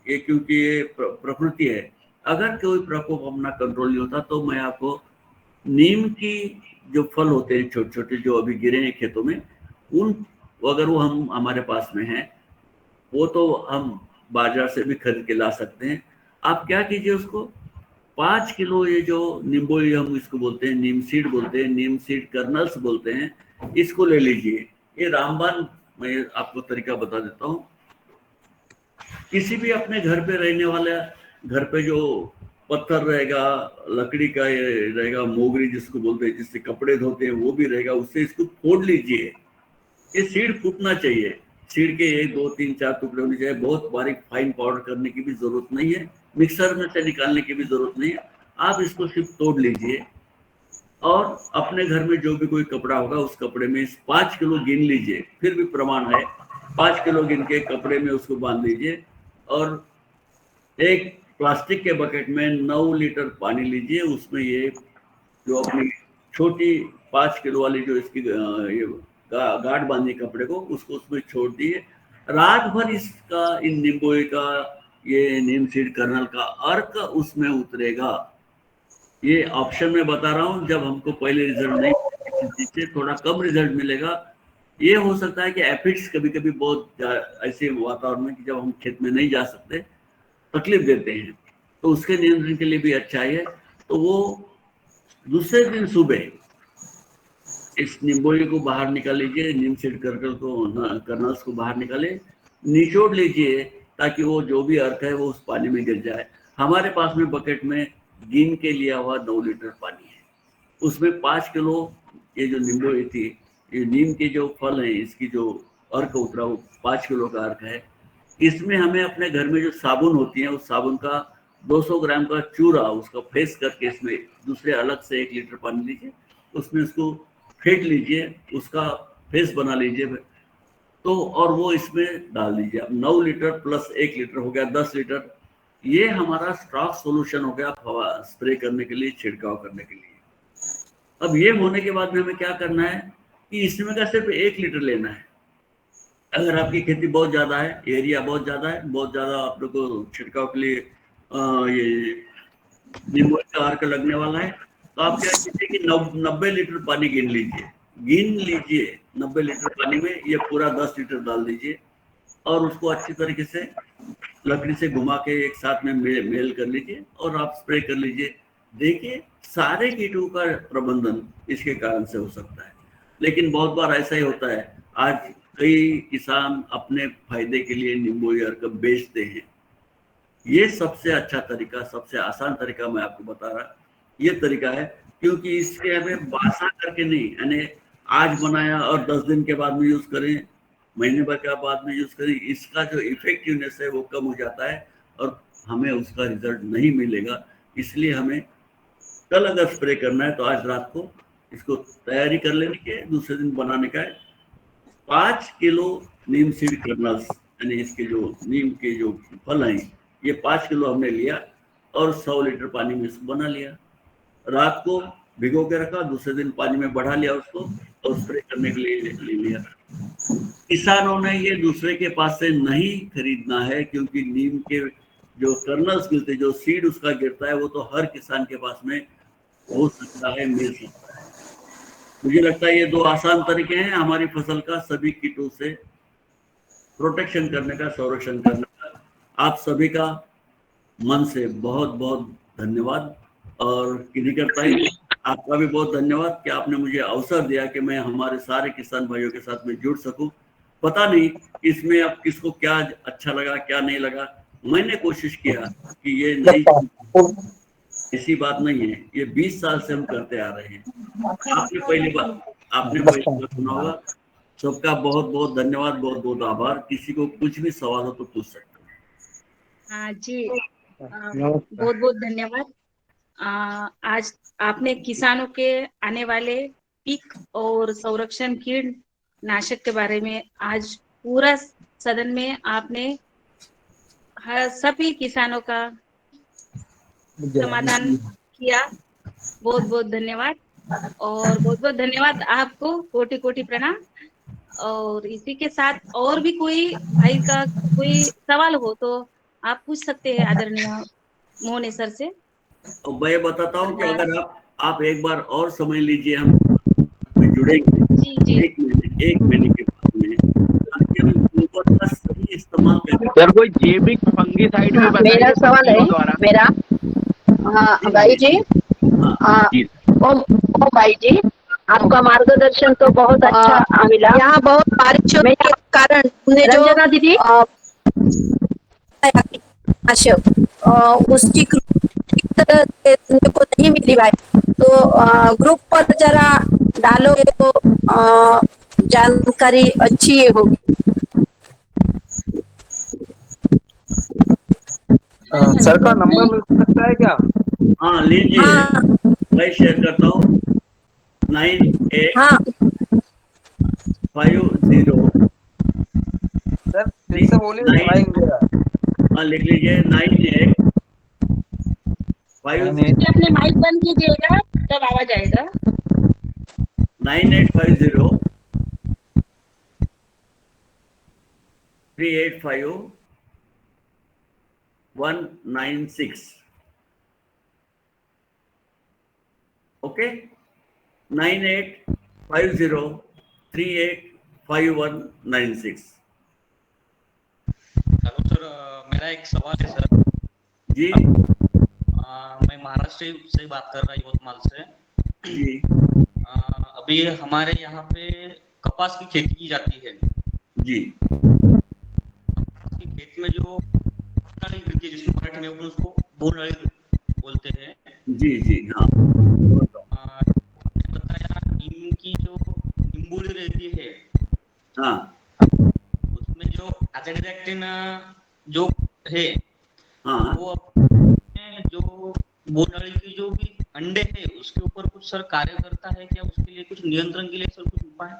ये, क्योंकि ये प्रकृति है। अगर कोई प्रकोप अपना कंट्रोल नहीं होता तो मैं आपको नीम की जो फल होते हैं छोटे छोटे जो अभी गिरे हैं खेतों में, अगर वो हम हमारे पास में है, वो तो हम बाजार से भी खरीद के ला सकते हैं। आप क्या कीजिए, उसको 5 किलो, ये जो निम्बोई हम इसको बोलते हैं, नीम सीड बोलते हैं, नीम सीड कर्नल्स बोलते हैं, इसको ले लीजिए। ये रामबाण, मैं आपको तरीका बता देता हूँ। किसी भी अपने घर पे रहने वाला, घर पे जो पत्थर रहेगा, लकड़ी का ये रहेगा, मोगरी जिसको बोलते हैं, जिससे कपड़े धोते हैं, वो भी रहेगा। उससे इसको फोड़ लीजिए। ये सीड फूटना चाहिए। सीड के 1 2 3 4 टुकड़े होने चाहिए। बहुत बारीक फाइन पाउडर करने की भी जरूरत नहीं है, मिक्सर में से निकालने की भी जरूरत नहीं है। आप इसको सिर्फ तोड़ लीजिए और अपने घर में जो भी कोई कपड़ा होगा उस कपड़े में 5 किलो गिन लीजिए। फिर भी प्रमाण है, 5 किलो गिन के कपड़े में उसको बांध लीजिए और एक प्लास्टिक के बकेट में 9 लीटर पानी लीजिए। उसमें ये जो अपनी छोटी 5 किलो वाली जो इसकी ये गांठ बांधी कपड़े को, उसको उसमें छोड़ दिए। रात भर इसका, इन नींबू का, ये नीम सीड कर्नल का अर्क उसमें उतरेगा। ये ऑप्शन में बता रहा हूँ, जब हमको पहले रिजल्ट नहीं, किसी चीज से थोड़ा कम रिजल्ट मिलेगा। ये हो सकता है कि एफिड्स कभी कभी बहुत ऐसे वातावरण में कि जब हम खेत में नहीं जा सकते, तकलीफ देते हैं, तो उसके नियंत्रण के लिए भी अच्छा है। तो वो दूसरे दिन सुबह इस नींबोई को बाहर निकाल लीजिए, नीम सीड कर्नल्स को बाहर निकाले, निचोड़ लीजिए ताकि वो जो भी अर्क है वो उस पानी में गिर जाए। हमारे पास में बकेट में गिन के लिया हुआ 9 लीटर पानी है। उसमें 5 किलो ये जो नींबोई थी, ये नीम के जो फल हैं, इसकी जो अर्क उतरा वो 5 किलो का अर्क है। इसमें हमें अपने घर में जो साबुन होती है, उस साबुन का 200 ग्राम का चूरा, उसका फेस करके इसमें दूसरे अलग से 1 लीटर पानी लीजिए, उसमें उसको फेंट लीजिए, उसका फेस बना लीजिए तो, और वो इसमें डाल दीजिए। अब 9 लीटर प्लस 1 लीटर हो गया 10 लीटर। ये हमारा स्टॉक सॉल्यूशन हो गया स्प्रे करने के लिए, छिड़काव करने के लिए। अब ये होने के बाद में हमें क्या करना है कि इसमें का सिर्फ 1 लीटर लेना है। अगर आपकी खेती बहुत ज़्यादा है, एरिया बहुत ज़्यादा है, बहुत ज़्यादा आप लोग को छिड़काव के लिए ये नींबू का अर्क लगने वाला है, तो आप क्या कीजिए कि 90 लीटर पानी गिन लीजिए। 90 लीटर पानी में ये पूरा 10 लीटर डाल दीजिए और उसको अच्छी तरीके से लकड़ी से घुमा के एक साथ में मेल कर लीजिए और आप स्प्रे कर लीजिए। देखिए, सारे कीटों का प्रबंधन इसके कारण से हो सकता है। लेकिन बहुत बार ऐसा ही होता है, आज कई किसान अपने फायदे के लिए नींबू अर्क बेचते हैं। ये सबसे अच्छा तरीका, सबसे आसान तरीका मैं आपको बता रहा, ये तरीका है, क्योंकि इसके हमें बासा करके नहीं, यानी आज बनाया और 10 दिन के बाद में यूज करें, महीने भर के बाद में यूज करें, इसका जो इफेक्टिवनेस है वो कम हो जाता है और हमें उसका रिजल्ट नहीं मिलेगा। इसलिए हमें कल अगर स्प्रे करना है तो आज रात को इसको तैयारी कर लेने के, दूसरे दिन बनाने का है। 5 किलो नीम सीड कर्नल्स, यानी इसके जो नीम के जो फल हैं, ये 5 किलो हमने लिया और 100 लीटर पानी में इसको बना लिया। रात को भिगो के रखा, दूसरे दिन पानी में बढ़ा लिया उसको और स्प्रे करने के लिए ले लिया। किसानों ने ये दूसरे के पास से नहीं खरीदना है, क्योंकि नीम के जो कर्नल्स मिलते, जो सीड उसका गिरता है, वो तो हर किसान के पास में हो सकता है, मिल सकता है। मुझे लगता है ये 2 आसान तरीके हैं हमारी फसल का सभी कीटों से प्रोटेक्शन करने का, संरक्षण करने का। आप सभी का मन से बहुत बहुत धन्यवाद। और किनीकर्ता ही आपका भी बहुत धन्यवाद कि आपने मुझे अवसर दिया कि मैं हमारे सारे किसान भाइयों के साथ में जुड़ सकूं। पता नहीं इसमें अब किसको क्या अच्छा लगा, क्या नहीं लगा। मैंने कोशिश किया कि ये नहीं, ऐसी बात नहीं है, ये 20 साल से हम करते आ रहे हैं। आपने पहली बार सुना होगा। सबका बहुत बहुत धन्यवाद, बहुत बहुत आभार। किसी को कुछ भी सवाल हो तो पूछ सकते हैं। हाँ जी, बहुत बहुत धन्यवाद। आज आपने किसानों के आने वाले पीक और संरक्षण कीटनाशक के बारे में आज पूरा सदन में आपने सभी किसानों का समाधान किया। बहुत बहुत धन्यवाद और बहुत बहुत धन्यवाद आपको, कोटि कोटि प्रणाम। और इसी के साथ और भी कोई भाई का कोई सवाल हो तो आप पूछ सकते हैं आदरणीय मोहने सर से। तो मैं बताता हूँ कि अगर आप एक बार और समय लीजिए, हम जुड़ेंगे। जी जी, एक महीने के बाद में ऊपर का सही इस्तेमाल करें। सर कोई जैविक फंगिसाइड भी बताइए। मेरा सवाल है, मेरा हाँ भाई जी, ओ भाई जी, आपका मार्गदर्शन तो बहुत अच्छा मिला। यहाँ बहुत बारिश होने के कारण रंजना दीदी उसकी तरह से मेरे को नहीं मिली भाई, तो ग्रुप पर जरा डालोगे तो जानकारी अच्छी होगी। सर का नंबर मिल सकता है क्या? हाँ लीजिए, हाँ मैं शेयर करता हूँ। 9850। हाँ सर फिर से बोलिए तो भाई मेरा। हाँ लिख लीजिए 9850 ये अपने माइक बंद कीजिएगा तब आवाज आएगा। 9850 385 196। ओके, 9850 385196। हेलो सर, मेरा एक सवाल है सर। जी मैं महाराष्ट्र से बात कर रहा हूँ, यवतमाल से। जी अभी हमारे यहाँ पे कपास की खेती की जाती है। जी कपास की खेत में जो नाली गिरती है, जिसको मराठी में उसको बोनाली बोलते हैं। जी जी हाँ आपने बताया नीम की जो निम्बूली रहती है, हाँ उसमें जो एजाडिरेक्टिन जो है, हाँ वो अपने जो बोनाली की जो भी अंडे है उसके ऊपर कुछ सर कार्य करता है क्या? उसके लिए कुछ नियंत्रण के लिए सर कुछ उपाय?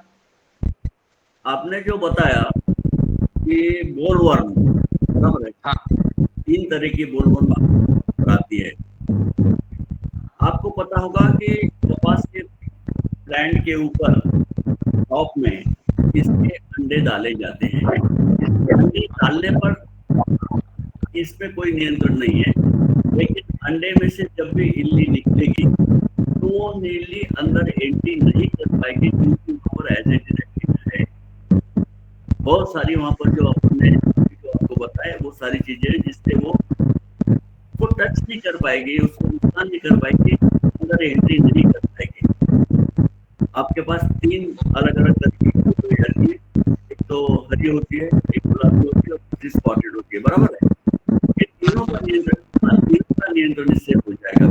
आपने जो बताया कि बोलवर्म, बराबर है। हाँ 3 तरह की बोलवर्म आती है। आपको पता होगा कि कपास के प्लांट के ऊपर टॉप में इसके अंडे डाले जाते हैं। अंडे डालने पर इस पे कोई नियंत्रण नहीं है, लेकिन अंडे में से जब भी इल्ली निकलेगी तो वो नीली अंदर एंट्री नहीं कर पाएगी, क्योंकि वहाँ पर एजाडिरेक्टिन है। बहुत सारी वहाँ पर जो आपने जो आपको बताया वो सारी चीजें हैं जिससे वो टच नहीं कर पाएगी, उसको नुकसान नहीं कर पाएगी, अंदर एंट्री नहीं कर पाएगी। आपके पास 3 अलग अलग तरह की फूल होती है। एक तो हरी होती है, एक गुलाबी होती है और दूसरी स्पॉटेड होती है, बराबर है। ये तीनों का नियंत्रण इससे हो जाएगा।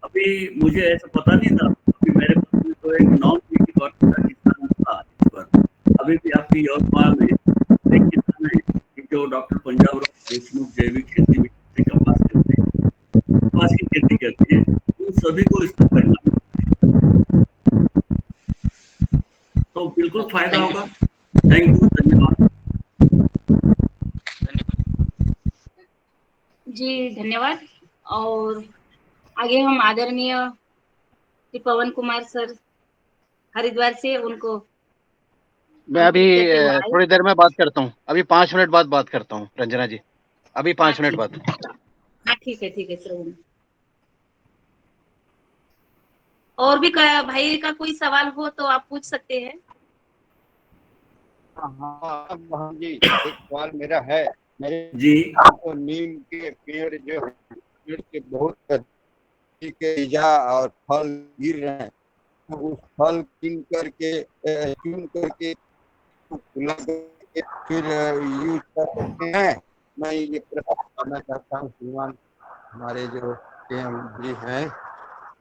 अभी मुझे ऐसा पता नहीं था, अभी मेरे पास में तो एक नॉन किसान था इस पर। अभी भी आपकी यवतमाल में एक किसान है जो डॉक्टर पंजाब राव देशमुख जैविक खेती में कपास करते हैं, कपास की खेती करती है, उन सभी को इसका परिणाम तो बिल्कुल फायदा होगा। थैंक यू, धन्यवाद। जी धन्यवाद। और आगे हम आदरणीय श्री पवन कुमार सर हरिद्वार से, उनको मैं अभी आमंत्रित करते हुए आए। थोड़ी देर में बात करता हूँ, अभी 5 मिनट बाद बात करता हूँ रंजना जी, अभी 5 मिनट बाद। हाँ ठीक है सर। और भी भाई का कोई सवाल हो तो आप पूछ सकते हैं। हाँ जी, एक सवाल मेरा है। मेरे जी तो नीम के पेड़ जो है, पेड़ के बहुत के जा और फल गिर रहे हैं, तो उस फल चुन करके फुला करके फिर यूज कर सकते हैं। मैं ये प्रश्न करना चाहता हूँ श्रीमान हमारे जो जी हैं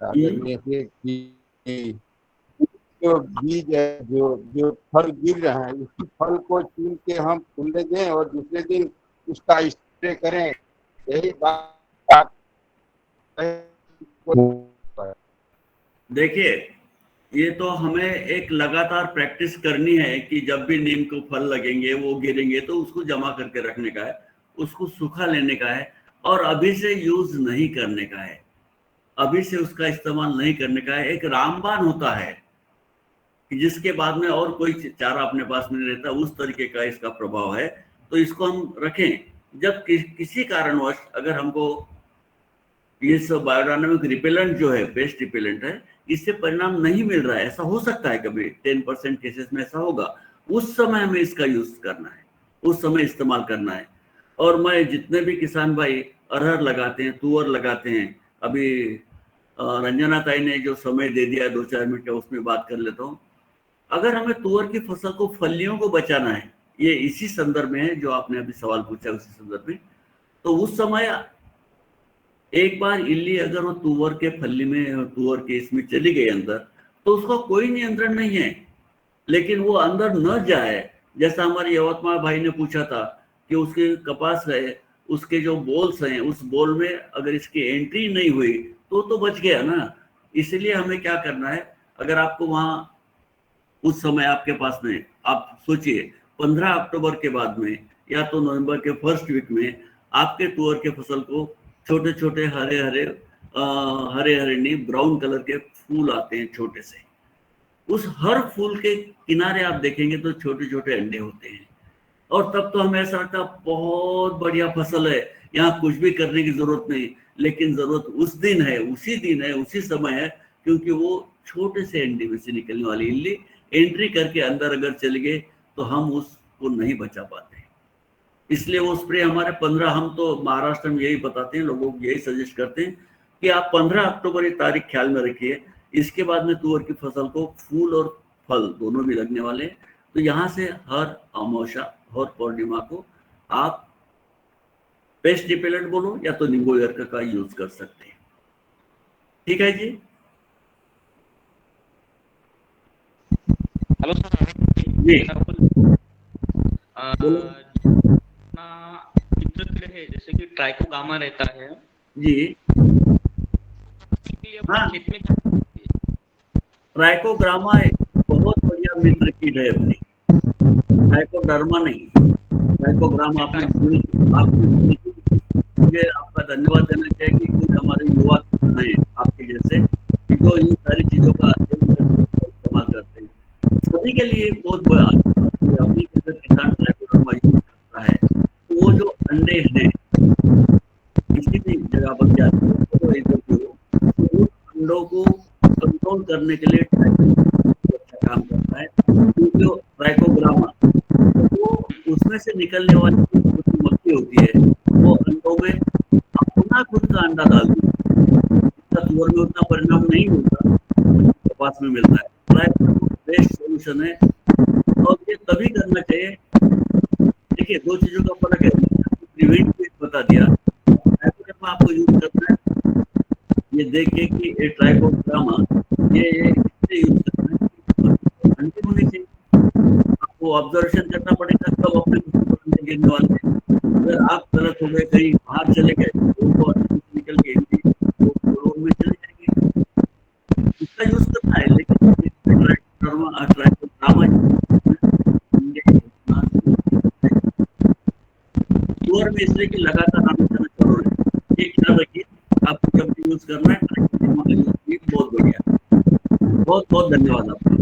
आदरणीय से कि जो बीज है, जो फल गिर रहे हैं, उसी फल को चुन के हम फूलने दें और दूसरे दिन उसका स्प्रे करें, यही बात। देखिए, ये तो हमें एक लगातार प्रैक्टिस करनी है कि जब भी नीम को फल लगेंगे, वो गिरेंगे, तो उसको जमा करके रखने का है, उसको सुखा लेने का है और अभी से यूज नहीं करने का है, अभी से उसका इस्तेमाल नहीं करने का है। एक रामबाण होता है कि जिसके बाद में और कोई चारा अपने पास में नहीं रहता, उस तरीके का इसका प्रभाव है। तो इसको हम रखें। जब किसी कारणवश अगर हमको ये सब बायोडायनामिक रिपेलेंट जो है, पेस्ट रिपेलेंट है, इससे परिणाम नहीं मिल रहा है, ऐसा हो सकता है कभी 10% केसेस में ऐसा होगा, उस समय हमें इसका यूज करना है, उस समय इस्तेमाल करना है। और मैं जितने भी किसान भाई अरहर लगाते हैं, तुअर लगाते हैं, अभी रंजना ताई ने जो समय दे दिया 2-4 मिनट का, उसमें बात कर लेता हूँ। अगर हमें तुअर की फसल को, फलियों को बचाना है, ये इसी संदर्भ में है जो आपने अभी सवाल पूछा, उसी संदर्भ में, तो उस समय एक बार इल्ली अगर वो तुअर के फली में, तुअर के इसमें चली गई अंदर, तो उसका कोई नियंत्रण नहीं है। लेकिन वो अंदर न जाए, जैसा हमारे यवतमाल भाई ने पूछा था कि उसके कपास है, उसके जो बोल्स हैं, उस बोल में अगर इसकी एंट्री नहीं हुई तो बच गया ना। इसलिए हमें क्या करना है, अगर आपको वहां उस समय आपके पास में, आप सोचिए 15 अक्टूबर के बाद में या तो नवंबर के फर्स्ट वीक में आपके तुअर के फसल को छोटे छोटे हरे हरे नहीं, ब्राउन कलर के फूल आते हैं छोटे से। उस हर फूल के किनारे आप देखेंगे तो छोटे छोटे अंडे होते हैं, और तब तो हमें ऐसा लगता है बहुत बढ़िया फसल है, यहाँ कुछ भी करने की जरूरत नहीं। लेकिन जरूरत उस दिन है, उसी दिन है, उसी समय है, क्योंकि वो छोटे से अंडे में से निकलने वाली इल्ली एंट्री करके अंदर अगर चले गए तो हम उसको नहीं बचा पाते। इसलिए वो स्प्रे हमारे 15, हम तो महाराष्ट्र में यही बताते हैं लोगों को, यही सजेस्ट करते हैं कि आप 15 अक्टूबर ये तारीख ख्याल में रखिए। इसके बाद में तुअर की फसल को फूल और फल दोनों भी लगने वाले हैं, तो यहाँ से हर अमावस्या और पूर्णिमा को आप पेस्ट रिपेलेंट बोलो या तो नींबू अर्क का यूज कर सकते हैं। ठीक है जी। हेलो सर, जी मित्र कीड़े है जैसे कि ट्राइकोगामा रहता है जी, हाँ, खेत में ट्राइकोग्रामा एक बहुत बढ़िया मित्र कीट है अपनी, ट्राइकोडर्मा नहीं, ट्राइकोग्रामा आपने सुनी। मुझे आपका धन्यवाद देना चाहिए कि कुछ हमारे युवा हैं आपके जैसे कि जो इन सारी चीजों का इस्तेमाल करते हैं। सभी के लिए बहुत बड़ा अपनी किसान ट्राइकोडर्मा यूज करता है, तो वो जो अंडे हैं किसी भी जगह पर जाते हैं तो उस अंडों को कंट्रोल करने के लिए अच्छा काम करता है। क्योंकि ट्राइकोग्रामा वो उसमें से निकलने वाली मक्खी होती है, वो अंडों में अपना खुद का अंडा डालती है। इसका तुअर में उतना परिणाम नहीं होता, कपास में मिलता है। बेस्ट सोल्यूशन है और ये तभी करना चाहिए। देखिए, दो चीजों का फर्क है, प्रिवेंट बता दिया, आपको यूज करना है ये देख के कि ये ट्राइकोग्रामा ये यूज करना है, अंडे होने चाहिए। आपको ऑब्जर्वेशन करना पड़ेगा कब अपने अंडे गिरने वाले हैं। अगर आप गलत हो गए, कहीं बाहर चले गए तो निकल के रोड में चले जाएंगे, इसका यूज करना है। लेकिन ट्राइकोग्रामा तुअर में इसलिए कि लगातार आना जाना जरूर है, ये ख्याल रखिए। आपको जब यूज करना है बहुत बढ़िया। बहुत बहुत धन्यवाद आपका।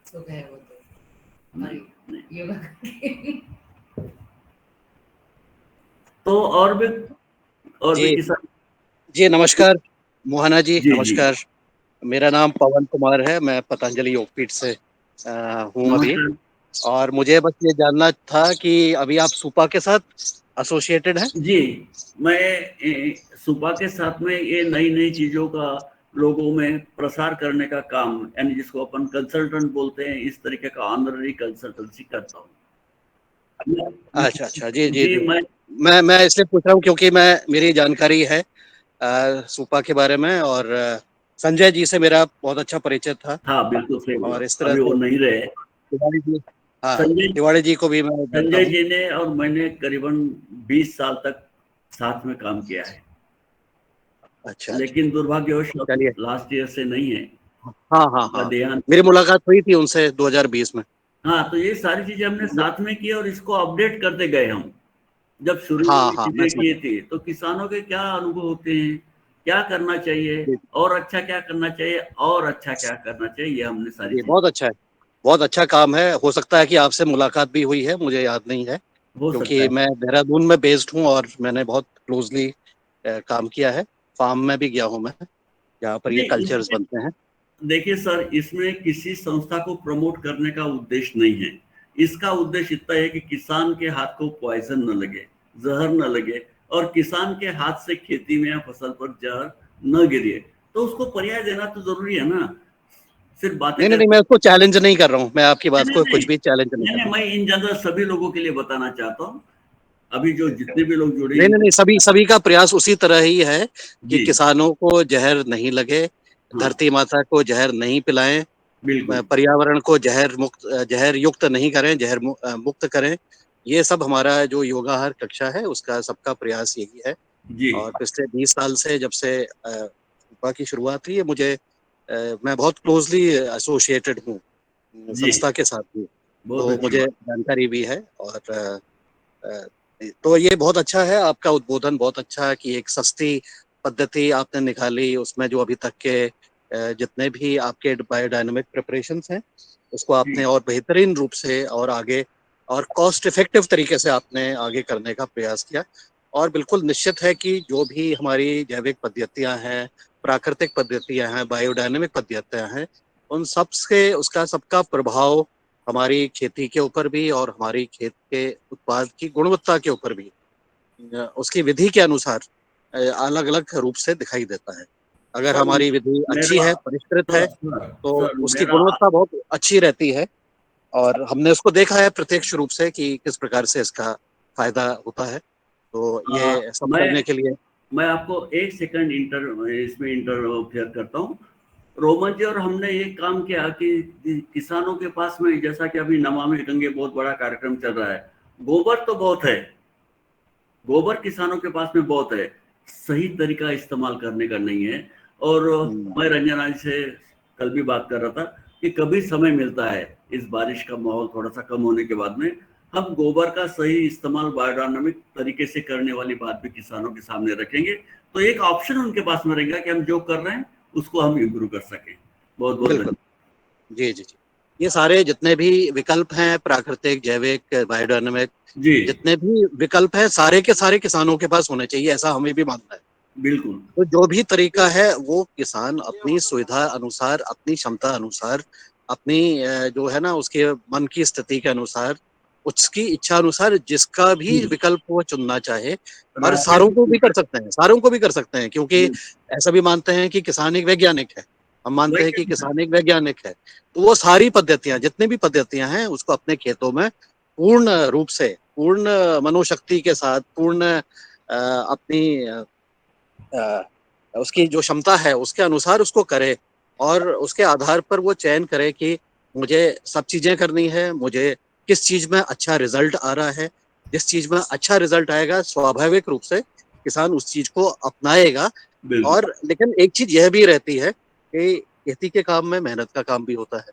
सो गए वो तो हमारी योगा करके। तो और भी जी किसान जी नमस्कार मोहना जी, जी, नमस्कार। मेरा नाम पवन कुमार है, मैं पतंजलि योगपीठ से हूँ अभी। नमस्कार और मुझे बस ये जानना था कि अभी आप सुपा के साथ एसोसिएटेड हैं? जी। मैं सुपा के साथ में ये नई नई चीजों का लोगों में प्रसार करने का काम, यानी जिसको अपन कंसल्टेंट बोलते हैं, इस तरीके का ऑनररी कंसल्टेंसी करता हूँ। अच्छा अच्छा, जी जी जी, जी। मैं इसलिए पूछ रहा हूँ क्योंकि मेरी जानकारी है सुपा के बारे में, और संजय जी से मेरा बहुत अच्छा परिचय था। हाँ बिल्कुल सही बोला, और इस तरह अभी वो से नहीं रहे। तिवारी जी, हाँ संजय तिवारी जी को भी मैं जानता संजय हूँ। जी ने और मैंने करीबन 20 साल तक साथ में काम किया है। अच्छा लेकिन अच्छा, दुर्भाग्यवश चलिए। लास्ट ईयर से नहीं है, हाँ हाँ उनका हाँ, देहांत। मेरी मुलाकात हुई थी उनसे 2020 में। हाँ, तो ये सारी चीजें हमने साथ में की और इसको अपडेट करते गए हम। जब शुरू में हाँ ये हाँ, मैं चीजें समझ किए थे तो किसानों के क्या अनुभव होते हैं, क्या करना चाहिए जी और अच्छा क्या करना चाहिए और अच्छा क्या करना चाहिए, ये हमने सारी जी, चीजें। बहुत अच्छा है, बहुत अच्छा काम है। हो सकता है कि आपसे मुलाकात भी हुई है, मुझे याद नहीं है, हो सकता क्योंकि है। मैं देहरादून में बेस्ड हूँ और मैंने बहुत क्लोजली काम किया है। फार्म में भी गया हूँ मैं, जहाँ पर ये नहीं, कल्चर्स इसमें बनते हैं। देखिए सर, इसमें किसी संस्था को प्रमोट करने का उद्देश्य नहीं है। इसका उद्देश्य इतना है कि किसान के हाथ को पॉइजन न लगे, जहर न लगे, और किसान के हाथ से खेती में या फसल पर जहर न गिरे, तो उसको पर्याय देना तो जरूरी है ना। सिर्फ बातें नहीं नहीं कर नहीं, मैं उसको चैलेंज नहीं कर रहा हूँ, मैं आपकी बात नहीं को नहीं कुछ भी चैलेंज नहीं कर नहीं, रहा हूँ। मैं इन जनरल सभी लोगों के लिए बताना चाहता हूँ, अभी जो जितने भी लोग जुड़े नहीं नहीं नहीं, सभी सभी का प्रयास उसी तरह ही है कि जी किसानों को जहर नहीं लगे, हाँ धरती माता को जहर नहीं पिलाएं, बिल्कुल पर्यावरण को जहर युक्त नहीं करें, मुक्त करें। ये सब हमारा जो योगाहार कक्षा है उसका सबका प्रयास यही है। जी और पिछले 20 साल से जब से उपा की शुरुआत हुई है, मैं बहुत क्लोजली एसोसिएटेड हूँ जी संस्था के साथ भी, बहुत तो अच्छी मुझे बात जानकारी भी है। और अ, तो ये बहुत अच्छा है, आपका उद्बोधन बहुत अच्छा है कि एक सस्ती पद्धति आपने निकाली, उसमें जो अभी तक के जितने भी आपके बायोडायनामिक प्रिपरेशंस हैं उसको जी आपने और बेहतरीन रूप से और आगे और कॉस्ट इफेक्टिव तरीके से आपने आगे करने का प्रयास किया। और बिल्कुल निश्चित है कि जो भी हमारी जैविक पद्धतियां हैं, प्राकृतिक पद्धतियां हैं, बायोडायनामिक पद्धतियां हैं, उन सब से उसका सबका प्रभाव हमारी खेती के ऊपर भी और हमारी खेत के उत्पाद की गुणवत्ता के ऊपर भी उसकी विधि के अनुसार अलग अलग रूप से दिखाई देता है। अगर सर हमारी विधि अच्छी मेरा है, परिष्कृत है, सर सर तो सर उसकी मेरा गुणवत्ता बहुत अच्छी रहती है। और हमने उसको देखा है प्रत्यक्ष रूप से कि किस प्रकार से इसका फायदा होता है। तो आ, ये सब मैं करने के लिए मैं आपको एक सेकंड इसमें इंटरफेयर करता हूँ। रोमन जी और हमने ये काम किया कि किसानों के पास में, जैसा कि अभी नमामि गंगे बहुत बड़ा कार्यक्रम चल रहा है, गोबर तो बहुत है, गोबर किसानों के पास में बहुत है, सही तरीका इस्तेमाल करने का नहीं है। और हम्म, मैं रंजना जी से कल भी बात कर रहा था कि कभी समय मिलता है, इस बारिश का माहौल थोड़ा सा कम होने के बाद में हम गोबर का सही इस्तेमाल बायोडायनामिक तरीके से करने वाली बात भी किसानों के सामने रखेंगे, तो एक ऑप्शन उनके पास में रहेगा कि हम जो कर रहे हैं उसको हम इम्प्रूव कर सकें। बहुत बहुत बिल्कुल। धन्यवाद। जी जी जी, ये सारे जितने भी विकल्प हैं, प्राकृतिक, जैविक, बायोडायनामिक, जी जितने भी विकल्प हैं, सारे के सारे किसानों के पास होने चाहिए, ऐसा हमें भी मानना है। बिल्कुल तो जो भी तरीका है वो किसान अपनी सुविधा अनुसार, अपनी क्षमता अनुसार, अपनी जो है ना उसके मन की स्थिति के अनुसार, उसकी इच्छा अनुसार जिसका भी जी, विकल्प वो चुनना चाहे। और सारों को भी प्राकृतिक कर सकते हैं, सारों को भी कर सकते हैं, क्योंकि ऐसा भी मानते हैं कि किसान एक वैज्ञानिक है। हम मानते हैं कि वैज्ञानिक किसान एक वैज्ञानिक है, तो वो सारी पद्धतियां, जितनी भी पद्धतियां हैं, उसको अपने खेतों में पूर्ण रूप से, पूर्ण मनोशक्ति के साथ, पूर्ण अपनी अ, उसकी जो क्षमता है उसके अनुसार उसको करे। और उसके आधार पर वो चयन करे कि मुझे सब चीजें करनी है, मुझे किस चीज में अच्छा रिजल्ट आ रहा है। जिस चीज में अच्छा रिजल्ट आएगा, स्वाभाविक रूप से किसान उस चीज को अपनाएगा। बिल्कुल और लेकिन एक चीज यह भी रहती है कि खेती के काम में मेहनत का काम भी होता है।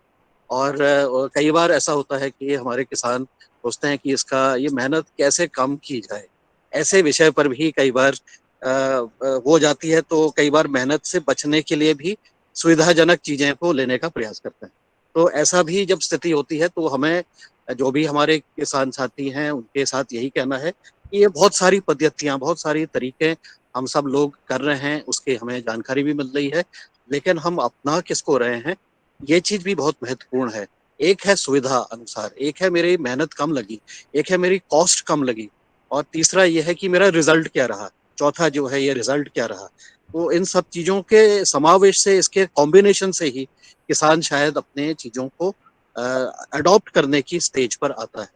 और कई बार ऐसा होता है कि हमारे किसान सोचते हैं कि इसका ये मेहनत कैसे कम की जाए, ऐसे विषय पर भी कई बार हो जाती है। तो कई बार मेहनत से बचने के लिए भी सुविधाजनक चीजें को लेने का प्रयास करते हैं। तो ऐसा भी जब स्थिति होती है तो हमें, जो भी हमारे किसान साथी हैं, उनके साथ यही कहना है कि ये बहुत सारी पद्धतियां, बहुत सारी तरीके हम सब लोग कर रहे हैं, उसकी हमें जानकारी भी मिल रही है, लेकिन हम अपना किसको रहे हैं, ये चीज भी बहुत महत्वपूर्ण है। एक है सुविधा अनुसार, एक है मेरी मेहनत कम लगी, एक है मेरी कॉस्ट कम लगी, और तीसरा ये है कि मेरा रिजल्ट क्या रहा, चौथा जो है ये रिजल्ट क्या रहा। तो इन सब चीजों के समावेश से, इसके कॉम्बिनेशन से ही किसान शायद अपने चीजों को अडॉप्ट करने की स्टेज पर आता है।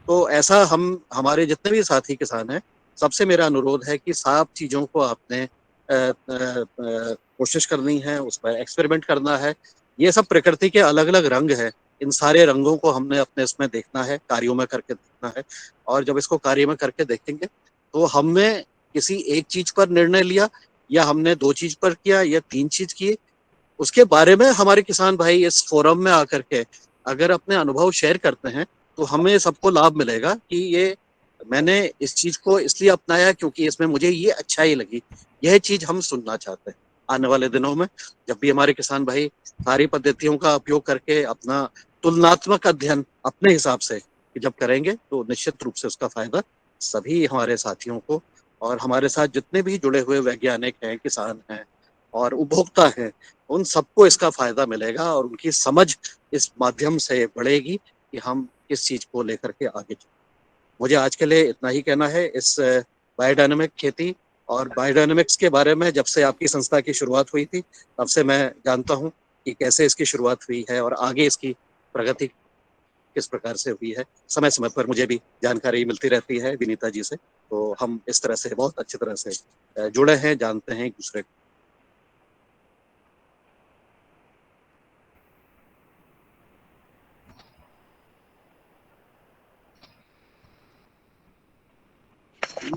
तो ऐसा हम, हमारे जितने भी साथी किसान हैं, सबसे मेरा अनुरोध है कि सब चीजों को आपने कोशिश करनी है, उस पर एक्सपेरिमेंट करना है। ये सब प्रकृति के अलग अलग रंग हैं, इन सारे रंगों को हमने अपने इसमें देखना है, कार्यों में करके देखना है। और जब इसको कार्य में करके देखेंगे तो हमने किसी एक चीज पर निर्णय लिया, या हमने दो चीज पर किया, या तीन चीज की, उसके बारे में हमारे किसान भाई इस फोरम में आकर के अगर अपने अनुभव शेयर करते हैं, तो हमें सबको लाभ मिलेगा कि ये मैंने इस चीज को इसलिए अपनाया क्योंकि इसमें मुझे ये अच्छाई लगी। यह चीज हम सुनना चाहते हैं आने वाले दिनों में, जब भी हमारे किसान भाई सारी पद्धतियों का उपयोग करके अपना तुलनात्मक अध्ययन अपने हिसाब से जब करेंगे, तो निश्चित रूप से उसका फायदा सभी हमारे साथियों को, और हमारे साथ जितने भी जुड़े हुए वैज्ञानिक हैं, किसान हैं और उपभोक्ता हैं, उन सबको इसका फायदा मिलेगा, और उनकी समझ इस माध्यम से बढ़ेगी कि हम किस चीज को लेकर के आगे चलें। मुझे आज के लिए इतना ही कहना है इस बायोडायनामिक खेती और बायोडायनामिक्स के बारे में। जब से आपकी संस्था की शुरुआत हुई थी, तब से मैं जानता हूँ, कि कैसे इसकी शुरुआत हुई है और आगे इसकी प्रगति किस प्रकार से हुई है। समय समय पर मुझे भी जानकारी मिलती रहती है विनीता जी से, तो हम इस तरह से बहुत अच्छी तरह से जुड़े हैं, जानते हैं एक दूसरे को।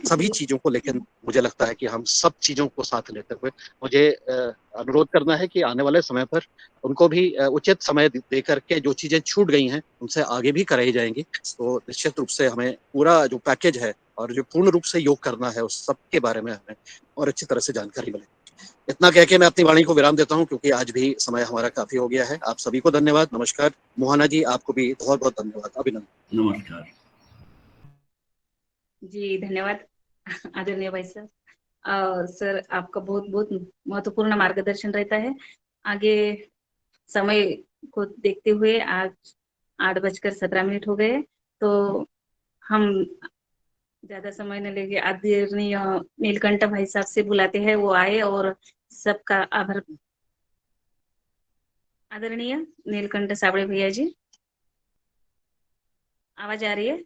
सभी चीजों को लेकर मुझे लगता है कि हम सब चीजों को साथ लेते हुए मुझे अनुरोध करना है कि आने वाले समय पर उनको भी उचित समय दे करके जो चीजें छूट गई हैं उनसे आगे भी कराई जाएंगी। तो निश्चित रूप से हमें पूरा जो पैकेज है और जो पूर्ण रूप से योग करना है उस सब के बारे में हमें और अच्छी तरह से जानकारी मिले। इतना कह के मैं अपनी वाणी को विराम देता हूं, क्योंकि आज भी समय हमारा काफी हो गया है। आप सभी को धन्यवाद, नमस्कार। मोहना जी, आपको भी बहुत बहुत धन्यवाद, अभिनंदन। नमस्कार जी, धन्यवाद आदरणीय भाई साहब। सर, आपका बहुत बहुत महत्वपूर्ण मार्गदर्शन रहता है। आगे समय को देखते हुए आज 8:17 हो गए, तो हम ज्यादा समय न लेके आदरणीय नीलकंठ भाई साहब से बुलाते हैं, वो आए और सबका आभार। आदरणीय नीलकंठ साबळे भैया जी, आवाज आ रही है?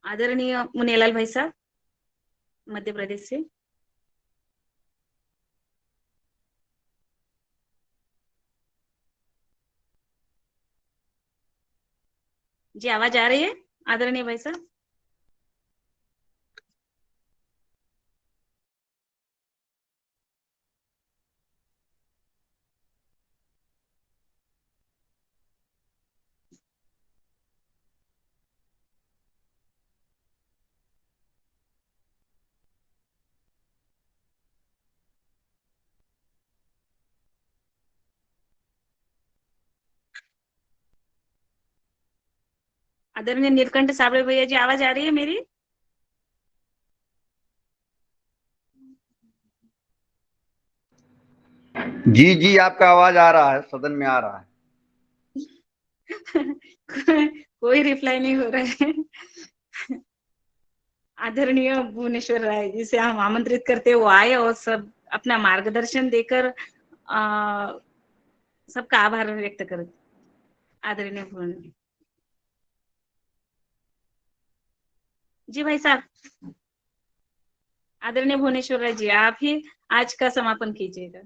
आदरणीय मुनियालाल भाई साहब, मध्य प्रदेश से। जी, आवाज आ रही है आदरणीय भाई साहब? आदरणीय नीलकंठ साबळे भैया जी, आवाज आ रही है मेरी? जी जी, आपका आवाज आ रहा है, सदन में आ रहा है। कोई रिप्लाई नहीं हो रहा है। आदरणीय भुवनेश्वर राय जी से हम आमंत्रित करते, वो आए और सब अपना मार्गदर्शन देकर सबका आभार व्यक्त कर। आदरणीय भुवन जी, भाई साहब। आदरणीय भुवनेश्वर राय जी, आप ही आज का समापन कीजिएगा।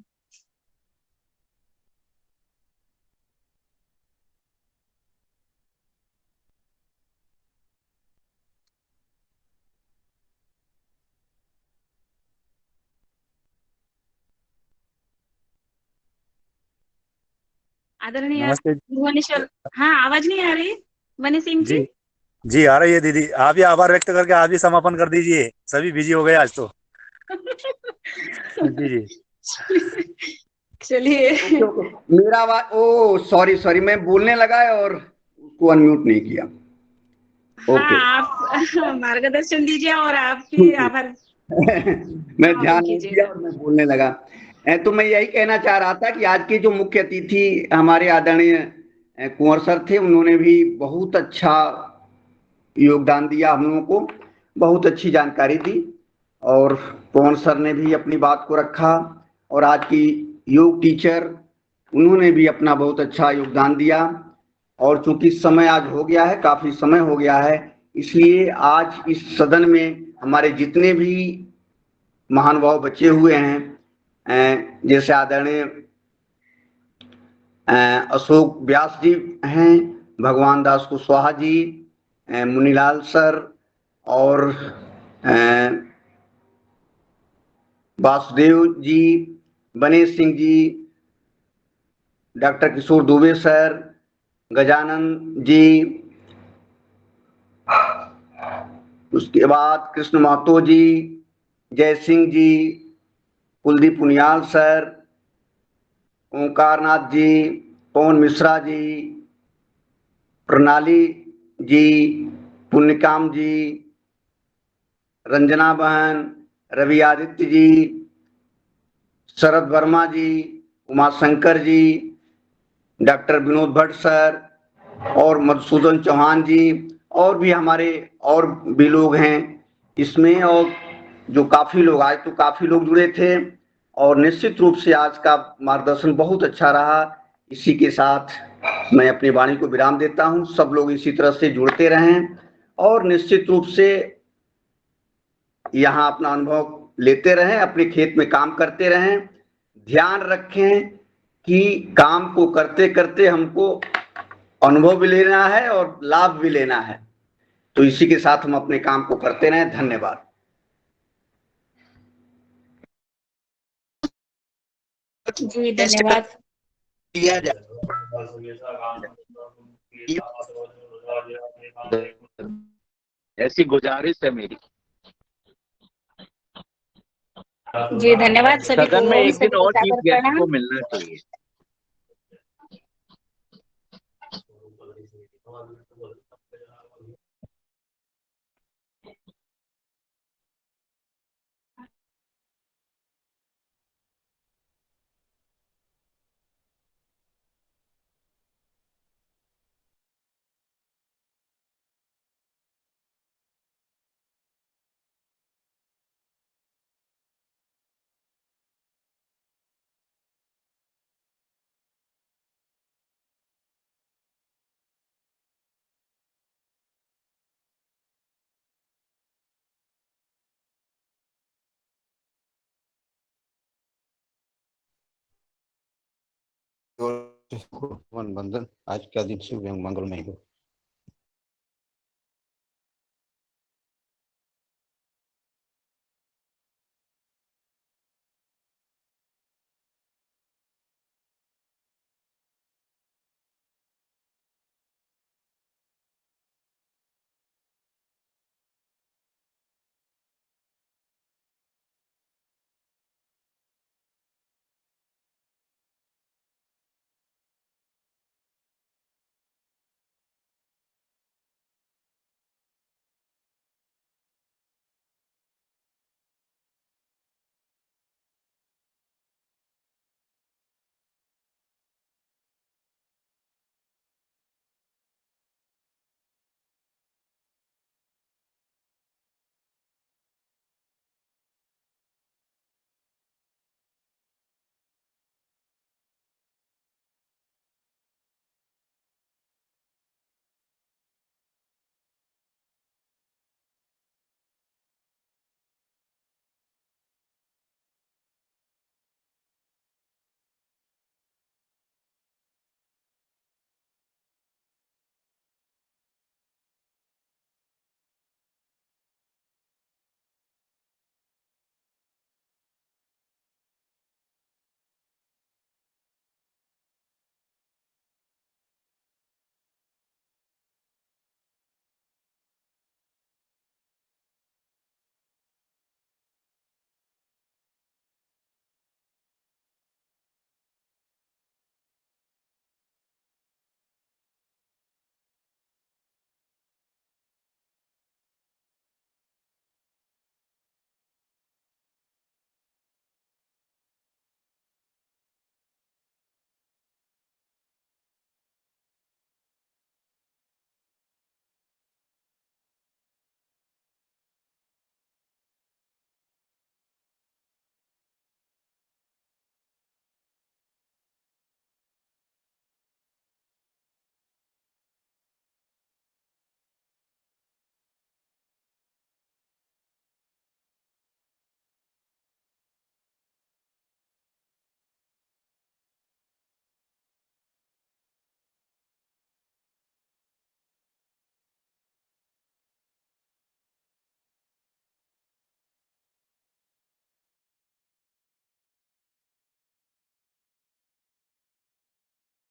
आदरणीय नमस्ते भुवनेश्वर, हाँ, आवाज नहीं आ रही बनी सिंह जी? जी। जी आ रही है दीदी, आप ही आभार व्यक्त करके आप ही समापन कर दीजिए, सभी बिजी हो गए आज तो। जी जी। चलिए। मेरा आवाज, ओ सॉरी सॉरी, मैं बोलने लगा और उसको अनम्यूट नहीं किया। ओके, हाँ, आप मार्गदर्शन दीजिए और आप भी आभार मैं ध्यान नहीं दिया और मैं बोलने लगा। तो मैं यही कहना चाह रहा था कि आज के जो मुख्य अतिथि हमारे आदरणीय कुंवर सर थे, उन्होंने भी बहुत अच्छा योगदान दिया, हम लोगों को बहुत अच्छी जानकारी दी, और पवन सर ने भी अपनी बात को रखा, और आज की योग टीचर उन्होंने भी अपना बहुत अच्छा योगदान दिया। और चूंकि समय आज हो गया है, काफी समय हो गया है, इसलिए आज इस सदन में हमारे जितने भी महानुभाव बचे हुए हैं, जैसे आदरणीय अशोक व्यास जी हैं, भगवान दास कुशवाहा जी, मुनीलाल सर, और वासुदेव जी, बनेश सिंह जी, डॉक्टर किशोर दुबे सर, गजानन जी, उसके बाद कृष्ण महतो जी, जय सिंह जी, कुलदीप पुनियाल सर, ओंकारनाथ जी, पवन मिश्रा जी, प्रणाली जी, पुण्यकाम जी, रंजना बहन, रवि आदित्य जी, शरद वर्मा जी, उमाशंकर जी, डॉक्टर विनोद भट्ट सर, और मधुसूदन चौहान जी, और भी हमारे और भी लोग हैं इसमें, और जो काफी लोग, आज तो काफी लोग जुड़े थे, और निश्चित रूप से आज का मार्गदर्शन बहुत अच्छा रहा। इसी के साथ मैं अपनी वाणी को विराम देता हूं। सब लोग इसी तरह से जुड़ते रहें और निश्चित रूप से यहाँ अपना अनुभव लेते रहें, अपने खेत में काम करते रहें। ध्यान रखें कि काम को करते करते हमको अनुभव भी लेना है और लाभ भी लेना है। तो इसी के साथ हम अपने काम को करते रहें। धन्यवाद। जी धन्यवाद। किया जाए ऐसी गुजारिश है मेरी। जी धन्यवाद सभी सदन में को, एक दिन सभी को और चीफ सादर गेस्ट प्रणाम। को मिलना चाहिए। वंदन। आज का दिन शुभ एवं मंगलमय हो।